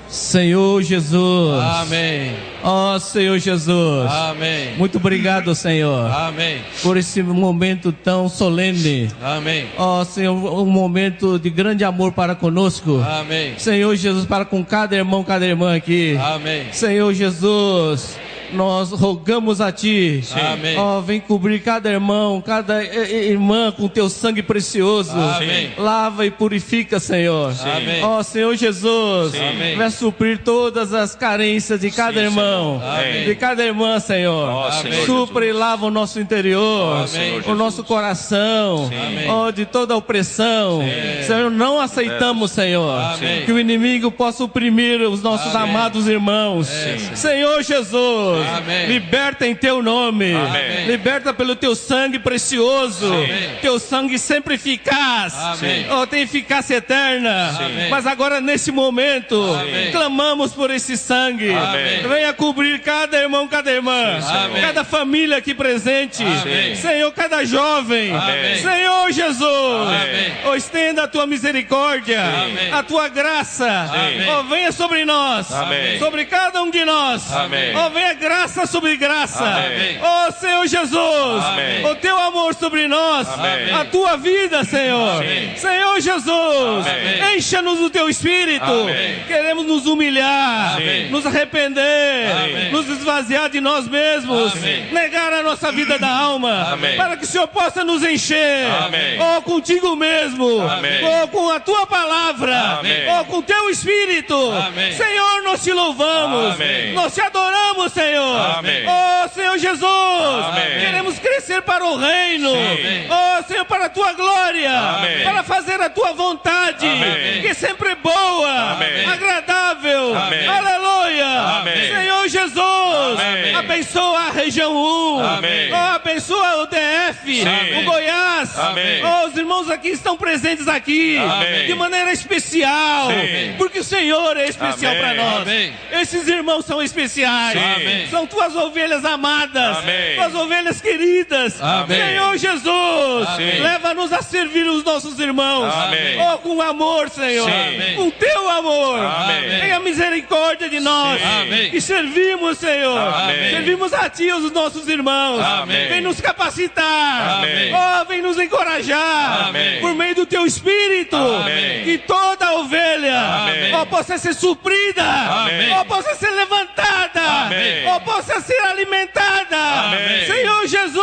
Senhor Jesus. Amém. Ó Senhor Jesus. Amém. Muito obrigado, Senhor. Amém. Por esse momento tão solene. Amém. Ó Senhor, um momento de grande amor para conosco. Amém. Senhor Jesus, para com cada irmão, cada irmã aqui. Amém. Senhor Jesus, nós rogamos a Ti. Amém. Ó, vem cobrir cada irmão, cada irmã com Teu sangue precioso. Amém. Lava e purifica, Senhor. Amém. Ó Senhor Jesus, Amém. vai suprir todas as carências de cada irmão, de cada irmã, Senhor. Ó, Senhor Supra Jesus. e lava o nosso interior, Amém. o nosso coração, Amém. ó, de toda a opressão. Senhor, não aceitamos, Senhor, Amém. que o inimigo possa oprimir os nossos Amém. amados irmãos. Senhor Jesus, Jesus. Amém. Liberta em teu nome. Amém. Liberta pelo teu sangue precioso. Sim. Teu sangue sempre eficaz. Amém. Oh, tem eficácia eterna. Sim. Mas agora nesse momento, Amém. clamamos por esse sangue. Amém. Venha cobrir cada irmão, cada irmã. Amém. Cada família aqui presente. Amém. Senhor, cada jovem. Amém. Senhor Jesus. Amém. Oh, estenda a tua misericórdia. Amém. A tua graça. Amém. Oh, venha sobre nós. Amém. Sobre cada um de nós. Amém. Oh, venha graça sobre graça. Amém. Oh, Senhor Jesus. Amém. O teu amor sobre nós. Amém. A tua vida, Senhor. Amém. Senhor Jesus. Amém. Encha-nos do teu espírito. Amém. Queremos nos humilhar. Amém. Nos arrepender. Amém. Nos esvaziar de nós mesmos. Amém. Negar a nossa vida da alma. Amém. Para que o Senhor possa nos encher. Amém. Oh, contigo mesmo. Amém. Oh, com a tua palavra. Amém. Oh, com teu espírito. Amém. Senhor, nós te louvamos. Amém. Nós te adoramos, Senhor. Amém. Oh, Senhor Jesus. Amém. Queremos crescer para o reino. Sim. Oh, Senhor, para a tua glória. Amém. Para fazer a tua vontade. Amém. Que sempre é boa. Amém. Agradável. Amém. Aleluia. Amém. Senhor Jesus. Amém. Abençoa a região 1. Amém. Oh, abençoa o DF. Sim. O Goiás. Amém. Oh, os irmãos aqui estão presentes aqui. Amém. De maneira especial. Sim. Porque o Senhor é especial Amém. para nós. Amém. Esses irmãos são especiais. Sim. São tuas ovelhas amadas. Amém. Tuas ovelhas queridas. Amém. Senhor Jesus. Amém. Leva-nos a servir os nossos irmãos. Amém. Oh, com amor, Senhor. Sim. Com teu amor. Amém. Tenha misericórdia de nós. Sim. Amém. Que servimos, Senhor. Amém. Servimos a ti, os nossos irmãos. Amém. Vem nos capacitar. Amém. Oh, vem nos encorajar. Amém. Por meio do teu Espírito. Amém. Que toda ovelha Amém. oh, possa ser suprida. Amém. Oh, possa ser levantada. Amém. Oh, possa ser alimentada. Amém. Senhor Jesus.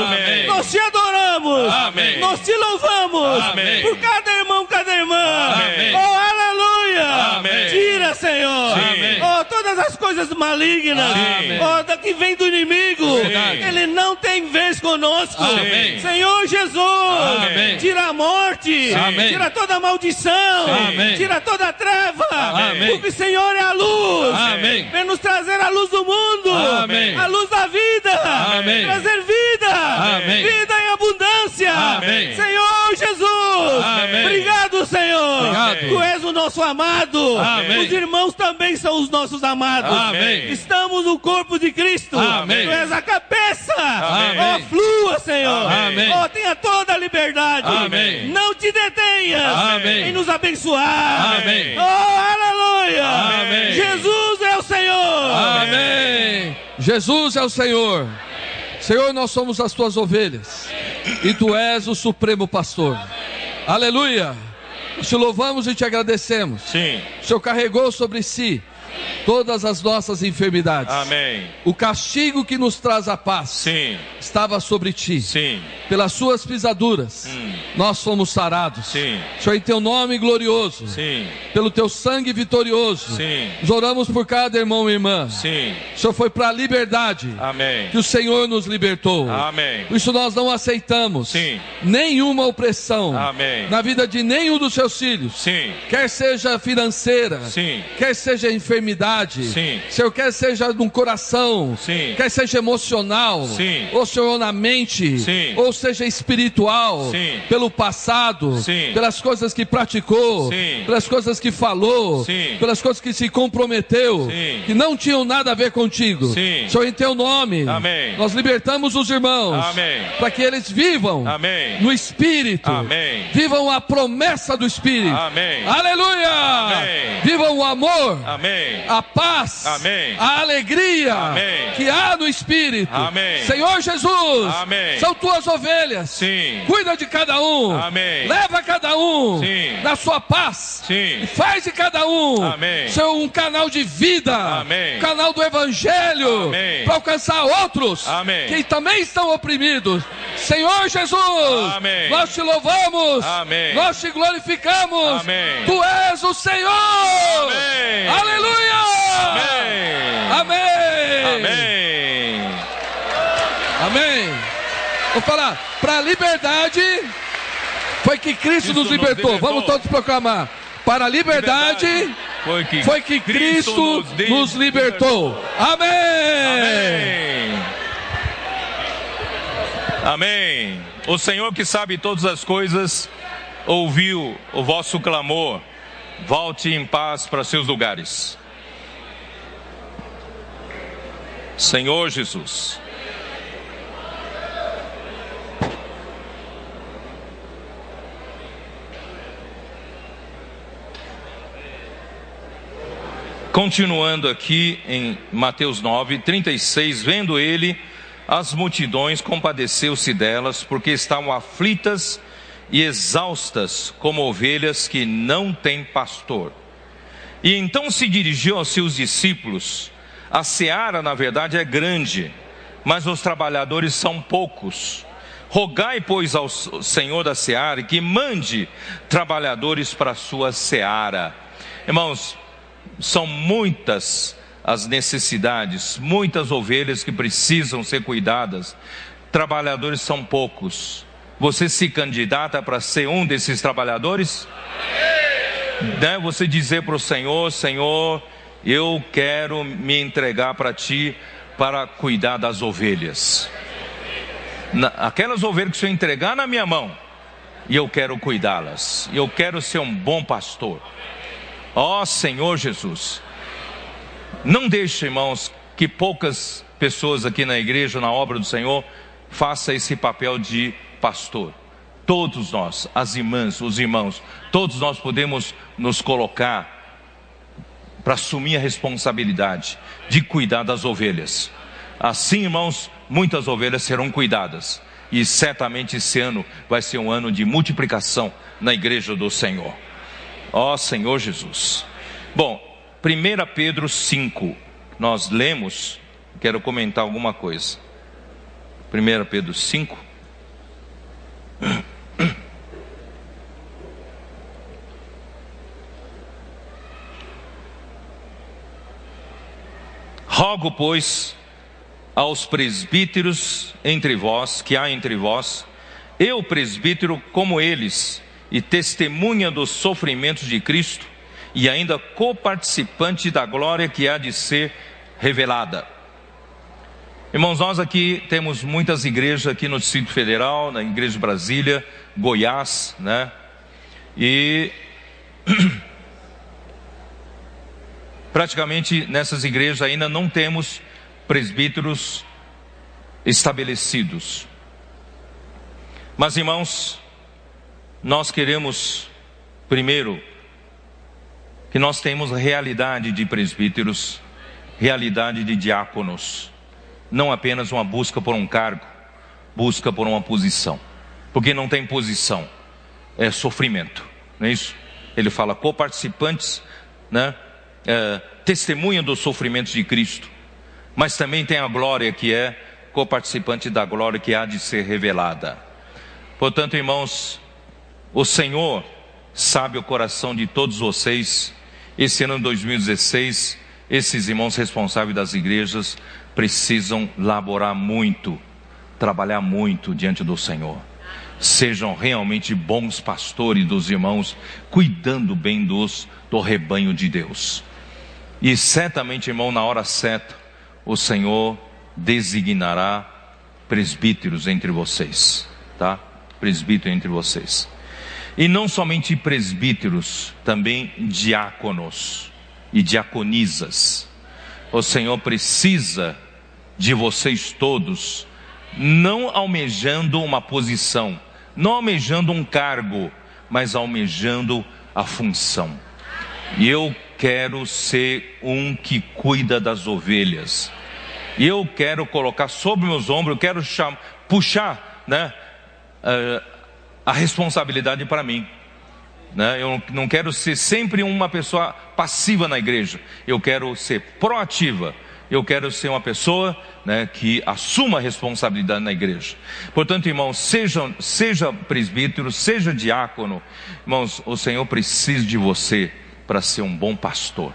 Amém. Nós te adoramos. Amém. Nós te louvamos. Amém. Por cada irmão, cada irmã. Amém. Oh, aleluia. Amém. Tira, Senhor. Sim. Oh, todas as coisas malignas. Sim. Oh, da que vem do inimigo. Verdade. Ele não tem vez conosco. Amém. Senhor Jesus. Amém. Tira a morte. Amém. Tira toda a maldição. Amém. Tira toda a treva. Amém. Porque o Senhor é a luz. Amém. Vem nos trazer a luz do mundo. Amém. A luz da vida. Amém. Trazer vida. Amém. Vida em abundância. Amém. Senhor Jesus. Amém. Obrigado, Senhor. Obrigado. Tu és o nosso amado. Amém. Os irmãos também são os nossos amados. Amém. Estamos no corpo de Cristo. Amém. Tu és a cabeça. Amém. Oh, flua, Senhor. Amém. Oh, tenha toda a liberdade. Amém. Não te detenhas Amém. em nos abençoar. Amém. Oh, aleluia. Amém. Jesus é o Senhor. Amém. Jesus é o Senhor. Senhor, nós somos as tuas ovelhas. E tu és o supremo pastor. Aleluia. Nós te louvamos e te agradecemos. Sim. O Senhor carregou sobre si todas as nossas enfermidades. Amém. O castigo que nos traz a paz Sim. estava sobre ti. Sim. Pelas suas pisaduras, nós fomos sarados. Sim. Senhor, em teu nome glorioso, Sim. pelo teu sangue vitorioso, Sim. nós oramos por cada irmão e irmã. Sim. O Senhor foi para a liberdade Amém. que o Senhor nos libertou. Amém. Por isso nós não aceitamos Sim. nenhuma opressão Amém. na vida de nenhum dos seus filhos. Sim. Quer seja financeira, Sim. quer seja enfermidade, Sim. Senhor, quer seja no coração, Sim. quer seja emocional, Sim. ou Senhor na mente, Sim. ou seja espiritual, Sim. pelo passado, Sim. pelas coisas que praticou, Sim. pelas coisas que falou, Sim. pelas coisas que se comprometeu, Sim. que não tinham nada a ver contigo. Sim. Senhor, em teu nome, Amém. nós libertamos os irmãos, Amém. para que eles vivam Amém. no Espírito, Amém. vivam a promessa do Espírito. Amém. Aleluia! Amém. Vivam o amor, Amém. a paz, Amém. a alegria Amém. que há no Espírito. Amém. Senhor Jesus, Amém. são tuas ovelhas. Sim. Cuida de cada um. Amém. Leva cada um Sim. na sua paz. Sim. E faz de cada um Amém. ser um canal de vida, Amém. um canal do Evangelho, Amém. para alcançar outros Amém. que também estão oprimidos. Senhor Jesus, Amém. nós te louvamos, Amém. nós te glorificamos. Amém. Tu és o Senhor. Amém. Aleluia. Amém. Amém. Amém. Amém. Vou falar, para a liberdade foi que Cristo nos libertou. Vamos todos proclamar. Para a liberdade foi que Cristo nos libertou. Amém. Amém. O Senhor que sabe todas as coisas ouviu o vosso clamor. Volte em paz para seus lugares. Senhor Jesus. Continuando aqui em Mateus 9, 36, vendo ele as multidões, compadeceu-se delas, porque estavam aflitas e exaustas, como ovelhas que não têm pastor. E então se dirigiu aos seus discípulos: a seara, na verdade, é grande, mas os trabalhadores são poucos. Rogai, pois, ao Senhor da seara que mande trabalhadores para a sua seara. Irmãos, são muitas as necessidades, muitas ovelhas que precisam ser cuidadas. Trabalhadores são poucos. Você se candidata para ser um desses trabalhadores? Né? Você dizer para o Senhor: Senhor, eu quero me entregar para Ti para cuidar das ovelhas. Aquelas ovelhas que o Senhor entregar na minha mão, e eu quero cuidá-las. Eu quero ser um bom pastor. Ó Senhor Jesus, não deixe, irmãos, que poucas pessoas aqui na igreja, na obra do Senhor, façam esse papel de pastor. Todos nós, as irmãs, os irmãos, todos nós podemos nos colocar para assumir a responsabilidade de cuidar das ovelhas. Assim, irmãos, muitas ovelhas serão cuidadas, e certamente esse ano vai ser um ano de multiplicação na igreja do Senhor. Ó Senhor Jesus. Bom, 1 Pedro 5, nós lemos, quero comentar alguma coisa. 1 Pedro 5. Rogo, pois, aos presbíteros entre vós, que há entre vós, eu presbítero como eles, e testemunha dos sofrimentos de Cristo, e ainda coparticipante da glória que há de ser revelada. Irmãos, nós aqui temos muitas igrejas aqui no Distrito Federal, na Igreja de Brasília, Goiás, né? E praticamente nessas igrejas ainda não temos presbíteros estabelecidos. Mas, irmãos, nós queremos, primeiro, que nós temos realidade de presbíteros, realidade de diáconos, não apenas uma busca por um cargo, busca por uma posição, porque não tem posição, é sofrimento, não é isso? Ele fala coparticipantes, né? Testemunha dos sofrimentos de Cristo, mas também tem a glória que é coparticipante da glória que há de ser revelada. Portanto, irmãos, o Senhor sabe o coração de todos vocês. Esse ano de 2016, esses irmãos responsáveis das igrejas precisam laborar muito, trabalhar muito diante do Senhor. Sejam realmente bons pastores dos irmãos, cuidando bem do rebanho de Deus. E certamente, irmão, na hora certa, o Senhor designará presbíteros entre vocês, tá? Presbítero entre vocês. E não somente presbíteros, também diáconos e diaconisas. O Senhor precisa de vocês todos, não almejando uma posição, não almejando um cargo, mas almejando a função. E eu quero ser um que cuida das ovelhas. E eu quero colocar sobre meus ombros, eu quero puxar, né, a responsabilidade para mim, né? Eu não quero ser sempre uma pessoa passiva na igreja. Eu quero ser proativa. Eu quero ser uma pessoa, né, que assuma a responsabilidade na igreja. Portanto, irmãos, seja presbítero, seja diácono. Irmãos, o Senhor precisa de você para ser um bom pastor.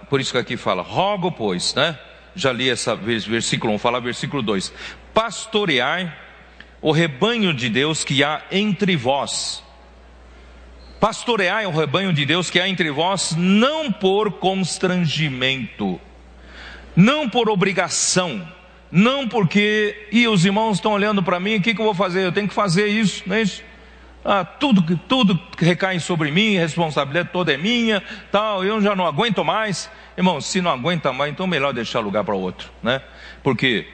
Por isso que aqui fala, rogo, pois, né? Já li esse versículo 1, vou falar versículo 2. Pastoreai o rebanho de Deus que há entre vós, pastoreai o rebanho de Deus que há entre vós, não por constrangimento, não por obrigação, não porque, os irmãos estão olhando para mim, o que eu vou fazer? Eu tenho que fazer isso, não é isso? Tudo recai sobre mim, a responsabilidade toda é minha, tal, eu já não aguento mais. Irmão, se não aguenta mais, então melhor deixar lugar para outro, né? Porque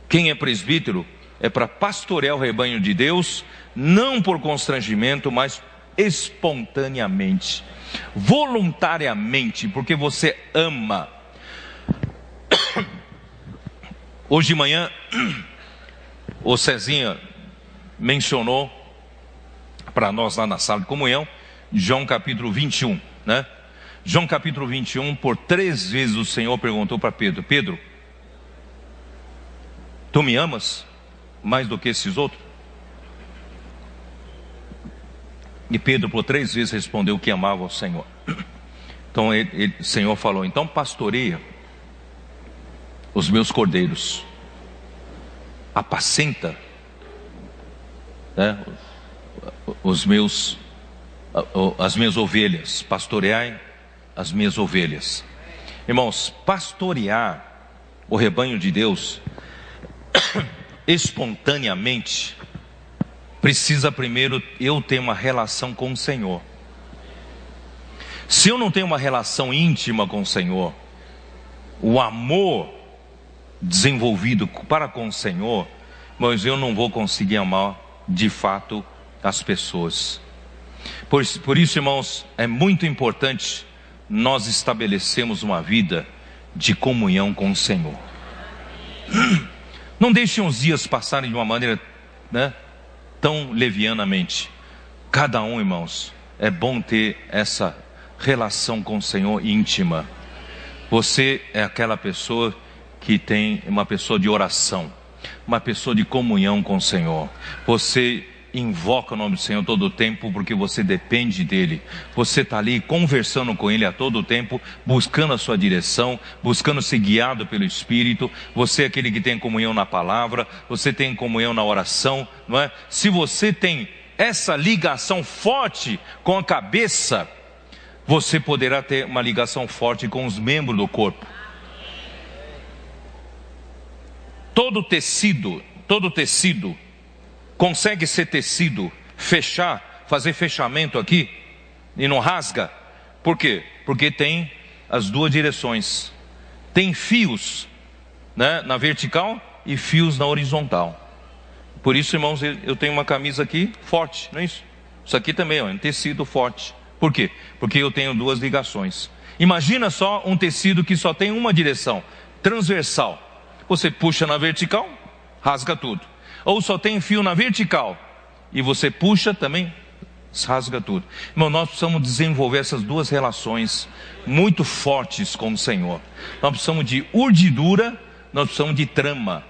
quem é presbítero é para pastorear o rebanho de Deus, não por constrangimento, mas espontaneamente, voluntariamente, porque você ama. Hoje de manhã, o Cezinha mencionou para nós lá na sala de comunhão, João capítulo 21, né? João capítulo 21, por 3 vezes o Senhor perguntou para Pedro: Pedro, tu me amas mais do que esses outros? E Pedro por 3 vezes respondeu que amava o Senhor. Então o Senhor falou: então pastoreia os meus cordeiros, apacenta, né, as minhas ovelhas, pastoreai as minhas ovelhas. Irmãos, pastorear o rebanho de Deus espontaneamente precisa primeiro eu ter uma relação com o Senhor. Se eu não tenho uma relação íntima com o Senhor, o amor desenvolvido para com o Senhor, mas eu não vou conseguir amar de fato as pessoas. Por isso, irmãos, é muito importante nós estabelecermos uma vida de comunhão com o Senhor. Não deixem os dias passarem de uma maneira, né, tão levianamente. Cada um, irmãos, é bom ter essa relação com o Senhor íntima. Você é aquela pessoa que tem uma pessoa de oração, uma pessoa de comunhão com o Senhor. Você invoca o nome do Senhor todo o tempo, porque você depende dEle. Você está ali conversando com Ele a todo tempo, buscando a sua direção, buscando ser guiado pelo Espírito. Você é aquele que tem comunhão na palavra, você tem comunhão na oração, não é? Se você tem essa ligação forte com a cabeça, você poderá ter uma ligação forte com os membros do corpo. Todo tecido consegue ser tecido, fazer fechamento aqui e não rasga. Por quê? Porque tem as duas direções. Tem fios, né, na vertical e fios na horizontal. Por isso, irmãos, eu tenho uma camisa aqui forte, não é isso? Isso aqui também é um tecido forte. Por quê? Porque eu tenho duas ligações. Imagina só um tecido que só tem uma direção, transversal. Você puxa na vertical, rasga tudo. Ou só tem fio na vertical e você puxa também, rasga tudo. Irmão, nós precisamos desenvolver essas duas relações muito fortes com o Senhor. Nós precisamos de urdidura, nós precisamos de trama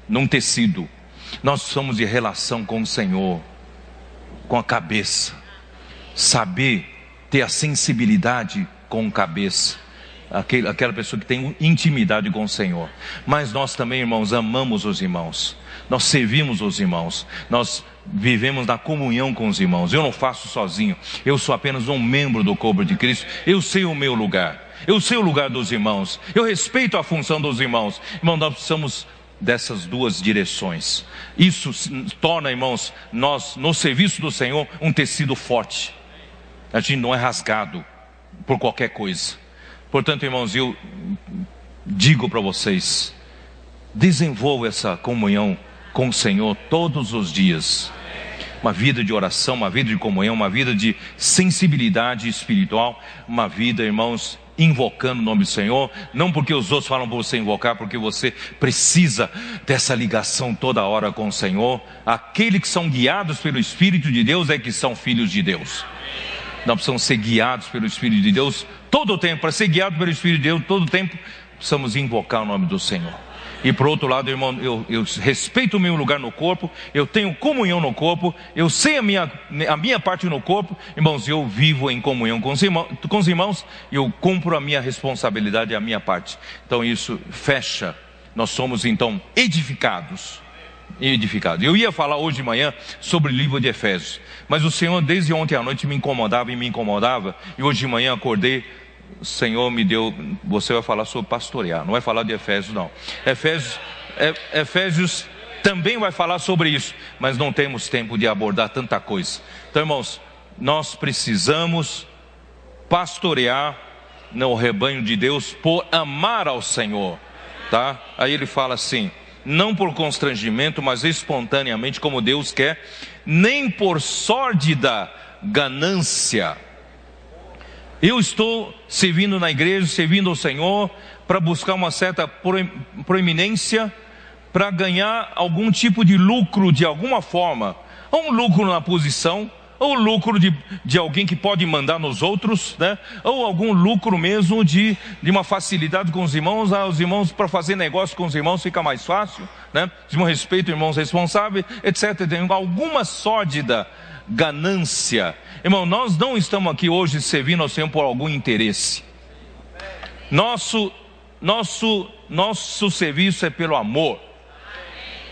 num tecido. Nós precisamos de relação com o Senhor, com a cabeça. Saber ter a sensibilidade com a cabeça. Aquela pessoa que tem intimidade com o Senhor. Mas nós também, irmãos, amamos os irmãos. Nós servimos os irmãos. Nós vivemos na comunhão com os irmãos. Eu não faço sozinho. Eu sou apenas um membro do corpo de Cristo. Eu sei o meu lugar. Eu sei o lugar dos irmãos. Eu respeito a função dos irmãos. Irmão, nós precisamos dessas duas direções. Isso torna, irmãos, nós no serviço do Senhor um tecido forte. A gente não é rasgado por qualquer coisa. Portanto, irmãos, eu digo para vocês, desenvolva essa comunhão com o Senhor todos os dias. Uma vida de oração, uma vida de comunhão, uma vida de sensibilidade espiritual, uma vida, irmãos, invocando o nome do Senhor, não porque os outros falam para você invocar, porque você precisa dessa ligação toda hora com o Senhor. Aqueles que são guiados pelo Espírito de Deus é que são filhos de Deus. Nós precisamos ser guiados pelo Espírito de Deus todo o tempo. Para ser guiado pelo Espírito de Deus todo o tempo, precisamos invocar o nome do Senhor. E por outro lado, irmão, eu respeito o meu lugar no corpo, eu tenho comunhão no corpo, eu sei a minha parte no corpo. Irmãos, eu vivo em comunhão com os irmãos, eu cumpro a minha responsabilidade, a minha parte. Então isso fecha, nós somos então edificados e edificado. Eu ia falar hoje de manhã sobre o livro de Efésios, mas o Senhor desde ontem à noite me incomodava, e hoje de manhã acordei, o Senhor me deu, você vai falar sobre pastorear, não vai falar de Efésios não. Efésios também vai falar sobre isso, mas não temos tempo de abordar tanta coisa. Então, irmãos, nós precisamos pastorear no rebanho de Deus por amar ao Senhor, tá? Aí ele fala assim: não por constrangimento, mas espontaneamente, como Deus quer, nem por sórdida ganância. Eu estou servindo na igreja, servindo ao Senhor, para buscar uma certa proeminência, para ganhar algum tipo de lucro de alguma forma, ou um lucro na posição, ou lucro de alguém que pode mandar nos outros, né? Ou algum lucro mesmo de uma facilidade com os irmãos. Os irmãos, para fazer negócio com os irmãos fica mais fácil, né? Os irmãos respeitam irmãos responsáveis, etc. Tem alguma sórdida ganância. Irmão, nós não estamos aqui hoje servindo ao Senhor por algum interesse. Nosso serviço é pelo amor.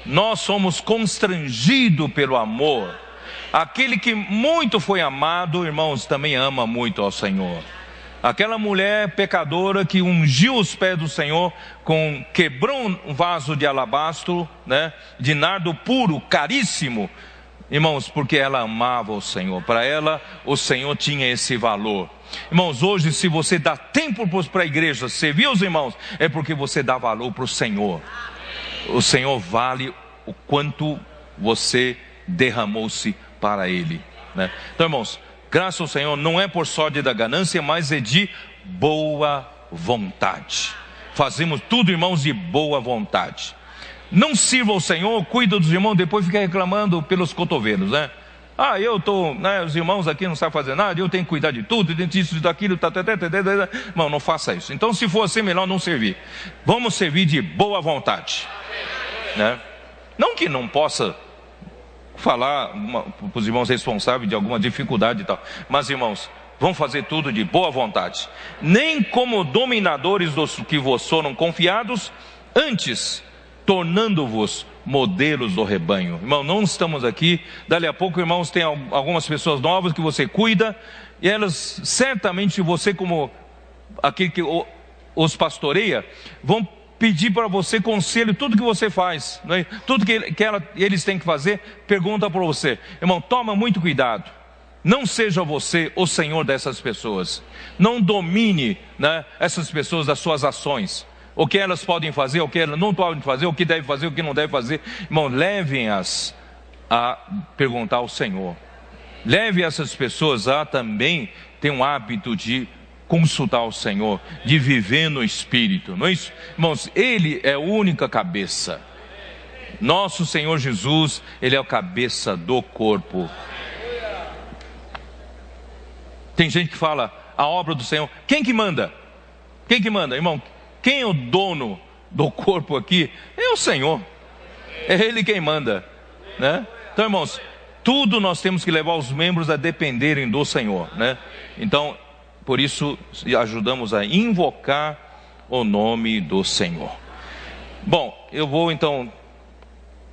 Nós somos constrangidos pelo amor. Aquele que muito foi amado, irmãos, também ama muito ao Senhor. Aquela mulher pecadora que ungiu os pés do Senhor, quebrou um vaso de alabastro, né, de nardo puro, caríssimo, irmãos, porque ela amava o Senhor. Para ela, o Senhor tinha esse valor. Irmãos, hoje, se você dá tempo para a igreja, servir os irmãos, é porque você dá valor para o Senhor. O Senhor vale o quanto você derramou-se para Ele, né? Então, irmãos, graças ao Senhor não é por sorte da ganância, mas é de boa vontade. Fazemos tudo, irmãos, de boa vontade. Não sirva ao Senhor, cuida dos irmãos, depois fica reclamando pelos cotovelos, né? Os irmãos aqui não sabem fazer nada, eu tenho que cuidar de tudo, disso, daquilo, Irmão, não faça isso. Então, se for assim, melhor não servir. Vamos servir de boa vontade, né? Não que não possa falar para os irmãos responsáveis de alguma dificuldade e tal, mas, irmãos, vamos fazer tudo de boa vontade. Nem como dominadores dos que vos foram confiados, antes tornando-vos modelos do rebanho. Irmão, não estamos aqui, dali a pouco, irmãos, tem algumas pessoas novas que você cuida, e elas, certamente, você como aquele que os pastoreia, vão pedir para você conselho, tudo que você faz, né? Tudo que eles têm que fazer, pergunta para você. Irmão, toma muito cuidado, não seja você o senhor dessas pessoas, não domine, né, essas pessoas das suas ações, o que elas podem fazer, o que elas não podem fazer, o que devem fazer, o que não devem fazer. Irmão, levem-as a perguntar ao Senhor. Leve essas pessoas a também ter um hábito de consultar o Senhor, de viver no Espírito, não é isso? Irmãos, Ele é a única cabeça. Nosso Senhor Jesus, Ele é a cabeça do corpo. Tem gente que fala, a obra do Senhor, quem que manda? Quem que manda, irmão? Quem é o dono do corpo aqui? É o Senhor. É Ele quem manda, né? Então, irmãos, tudo nós temos que levar os membros a dependerem do Senhor, né? Então, por isso, ajudamos a invocar o nome do Senhor. Bom, eu vou então,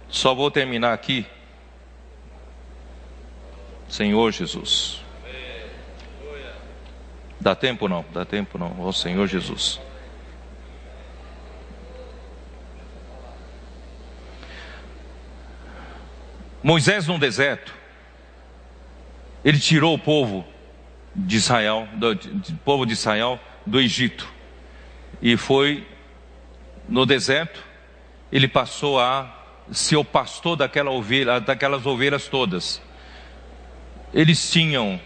só vou terminar aqui. Senhor Jesus. Dá tempo não, ó Senhor Jesus. Moisés no deserto, ele tirou o povo de Israel, do Egito, e foi no deserto, ele passou a ser o pastor daquelas ovelhas todas. Eles tinham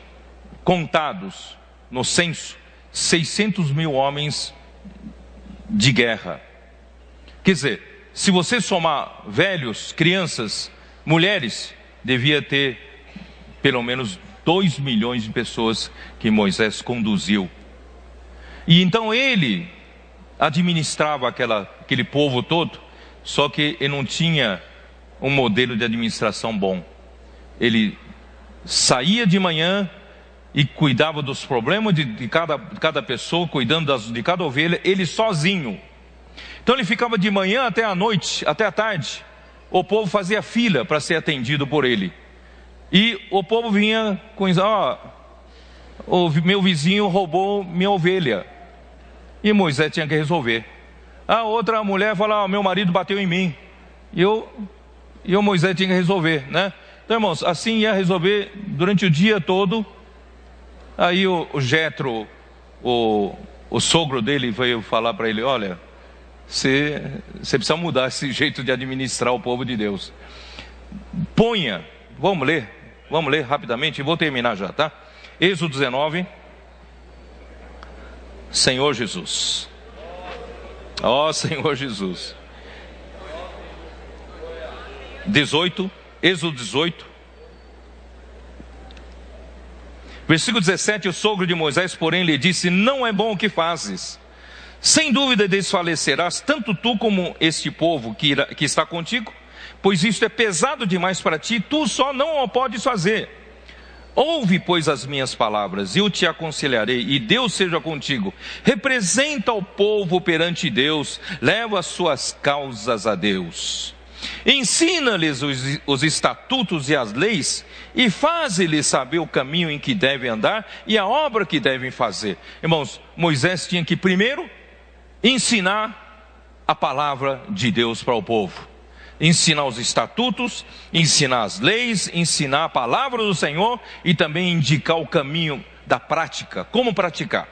contados no censo 600 mil homens de guerra. Quer dizer, se você somar velhos, crianças, mulheres, devia ter pelo menos 2 milhões de pessoas que Moisés conduziu. E então ele administrava aquele povo todo, só que ele não tinha um modelo de administração bom. Ele saía de manhã e cuidava dos problemas de cada pessoa, cuidando de cada ovelha, ele sozinho. Então ele ficava de manhã até a noite, até a tarde, o povo fazia fila para ser atendido por ele. E o povo vinha com isso: o meu vizinho roubou minha ovelha. E Moisés tinha que resolver. A outra mulher fala: meu marido bateu em mim. E o Moisés tinha que resolver, né? Então, irmãos, assim ia resolver durante o dia todo. Aí o Jetro, o sogro dele, veio falar para ele: olha, você precisa mudar esse jeito de administrar o povo de Deus. Vamos ler rapidamente e vou terminar já, tá? Êxodo 19. Senhor Jesus. Ó Senhor Jesus. 18, Êxodo 18. Versículo 17, o sogro de Moisés, porém, lhe disse: não é bom o que fazes. Sem dúvida desfalecerás, tanto tu como este povo que está contigo, pois isto é pesado demais para ti, tu só não o podes fazer. Ouve, pois, as minhas palavras, eu te aconselharei, e Deus seja contigo. Representa o povo perante Deus, leva as suas causas a Deus. Ensina-lhes os estatutos e as leis, e faze-lhes saber o caminho em que devem andar e a obra que devem fazer. Irmãos, Moisés tinha que primeiro ensinar a palavra de Deus para o povo. Ensinar os estatutos, ensinar as leis, ensinar a palavra do Senhor e também indicar o caminho da prática, como praticar.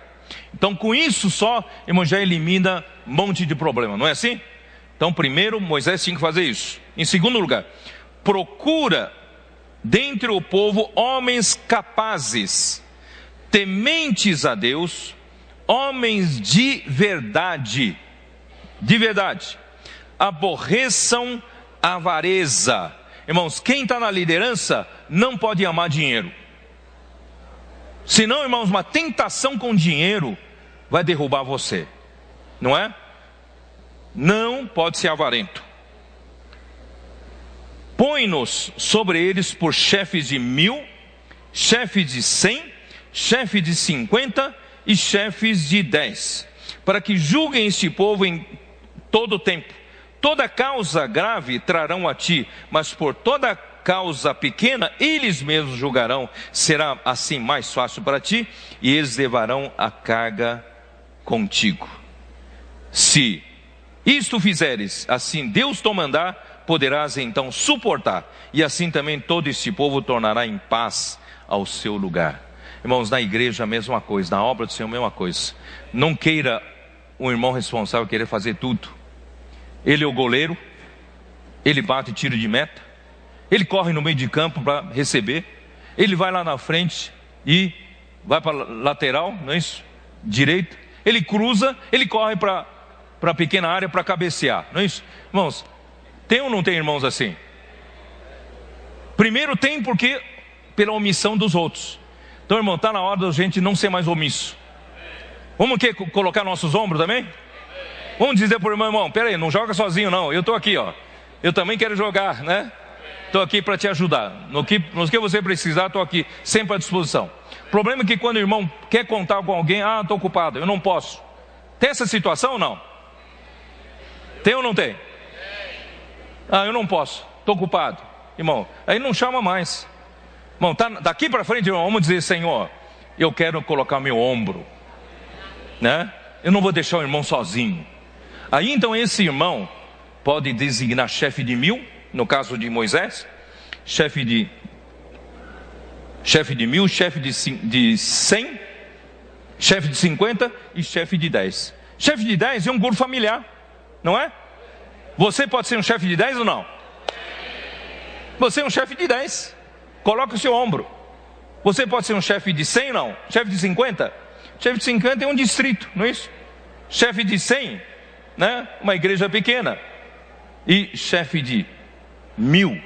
Então, com isso só, irmão, já elimina um monte de problema, não é assim? Então, primeiro, Moisés tinha que fazer isso. Em segundo lugar, procura dentre o povo homens capazes, tementes a Deus, homens de verdade, aborreçam a avareza. Irmãos, quem está na liderança não pode amar dinheiro. Senão, irmãos, uma tentação com dinheiro vai derrubar você, não é? Não pode ser avarento. Põe-nos sobre eles por chefes de 1000, chefes de 100, chefes de 50 e chefes de 10, para que julguem este povo em todo o tempo. Toda causa grave trarão a ti, mas por toda causa pequena eles mesmos julgarão. Será assim mais fácil para ti, e eles levarão a carga contigo. Se isto fizeres, assim Deus te mandar, poderás então suportar, e assim também todo este povo tornará em paz ao seu lugar. Irmãos, na igreja a mesma coisa, na obra do Senhor a mesma coisa. Não queira um irmão responsável querer fazer tudo. Ele é o goleiro, ele bate tiro de meta, ele corre no meio de campo para receber, ele vai lá na frente e vai para a lateral, não é isso? Direita, ele cruza, ele corre para a pequena área para cabecear, não é isso? Irmãos, tem ou não tem irmãos assim? Primeiro tem porque pela omissão dos outros. Então, irmão, está na hora da gente não ser mais omisso. Vamos colocar nossos ombros também? Vamos dizer para o irmão: peraí, não joga sozinho não, eu estou aqui, ó. Eu também quero jogar, né? Estou aqui para te ajudar. No que você precisar, estou aqui, sempre à disposição. O problema é que quando o irmão quer contar com alguém: estou ocupado, eu não posso. Tem essa situação ou não? Tem ou não tem? Eu não posso, estou ocupado. Irmão, aí não chama mais. Irmão, daqui para frente, irmão, vamos dizer: Senhor, eu quero colocar meu ombro, né? Eu não vou deixar o irmão sozinho. Aí então esse irmão pode designar chefe de 1000, no caso de Moisés, chefe de 1000, chefe de 100, chefe de 50 e chefe de 10. Chefe de 10 é um grupo familiar, não é? Você pode ser um chefe de 10 ou não? Você é um chefe de 10, coloca o seu ombro. Você pode ser um chefe de 100 ou não? Chefe de 50? Chefe de 50 é um distrito, não é isso? Chefe de 100, né? Uma igreja pequena. E chefe de 1000,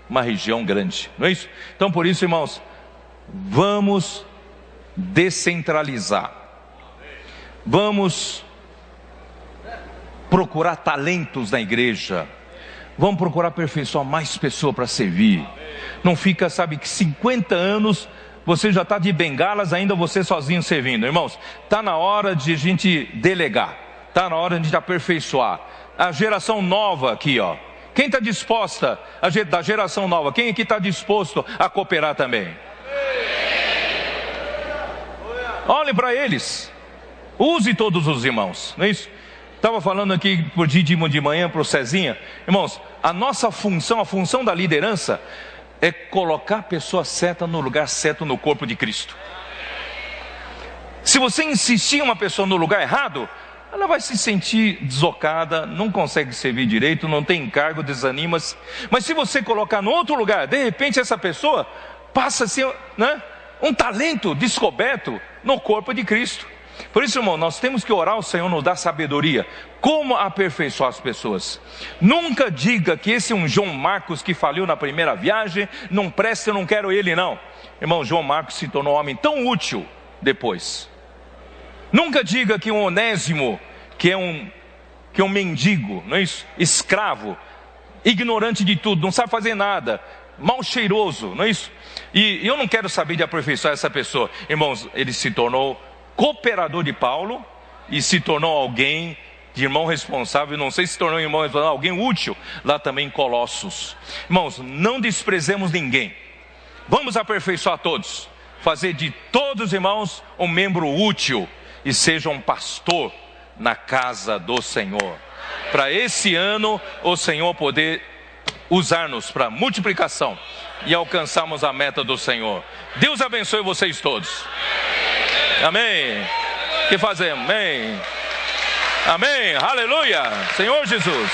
uma região grande, não é isso? Então, por isso, irmãos, vamos descentralizar. Vamos procurar talentos na igreja. Vamos procurar aperfeiçoar mais pessoas para servir. Não fica, sabe, que 50 anos você já está de bengalas, ainda você sozinho servindo. Irmãos, está na hora de a gente delegar. Está na hora de a gente aperfeiçoar. A geração nova aqui, ó, Quem está disposta, da geração nova, quem aqui está disposto a cooperar também? Olhe para eles. Use todos os irmãos, não é isso? Estava falando aqui por de manhã para o Cezinha. Irmãos, a nossa função, a função da liderança é colocar a pessoa certa no lugar certo no corpo de Cristo. Se você insistir em uma pessoa no lugar errado, ela vai se sentir deslocada, não consegue servir direito, não tem encargo, desanima-se. Mas se você colocar no outro lugar, de repente essa pessoa passa a ser, né, um talento descoberto no corpo de Cristo. Por isso, irmão, nós temos que orar ao Senhor nos dar sabedoria. Como aperfeiçoar as pessoas? Nunca diga que esse é um João Marcos que faliu na primeira viagem, não presta, eu não quero ele não. Irmão, João Marcos se tornou um homem tão útil depois. Nunca diga que um Onésimo, que é um mendigo, não é isso? Escravo, ignorante de tudo, não sabe fazer nada, mal cheiroso, não é isso? E eu não quero saber de aperfeiçoar essa pessoa. Irmãos, ele se tornou cooperador de Paulo e se tornou alguém de irmão responsável, não sei se tornou irmão responsável, alguém útil, lá também em Colossos. Irmãos, não desprezemos ninguém, vamos aperfeiçoar todos, fazer de todos os irmãos um membro útil e seja um pastor na casa do Senhor, para esse ano o Senhor poder usar-nos para multiplicação e alcançarmos a meta do Senhor. Deus abençoe vocês todos. Amém. Que fazemos? Amém. Amém. Aleluia. Senhor Jesus.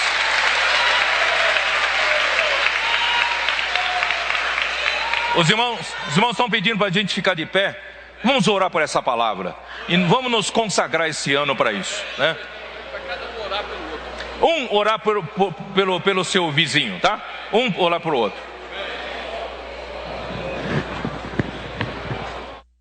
Os irmãos estão pedindo para a gente ficar de pé. Vamos orar por essa palavra e vamos nos consagrar esse ano para isso, né? Um orar pelo seu vizinho, tá? Um orar para o outro.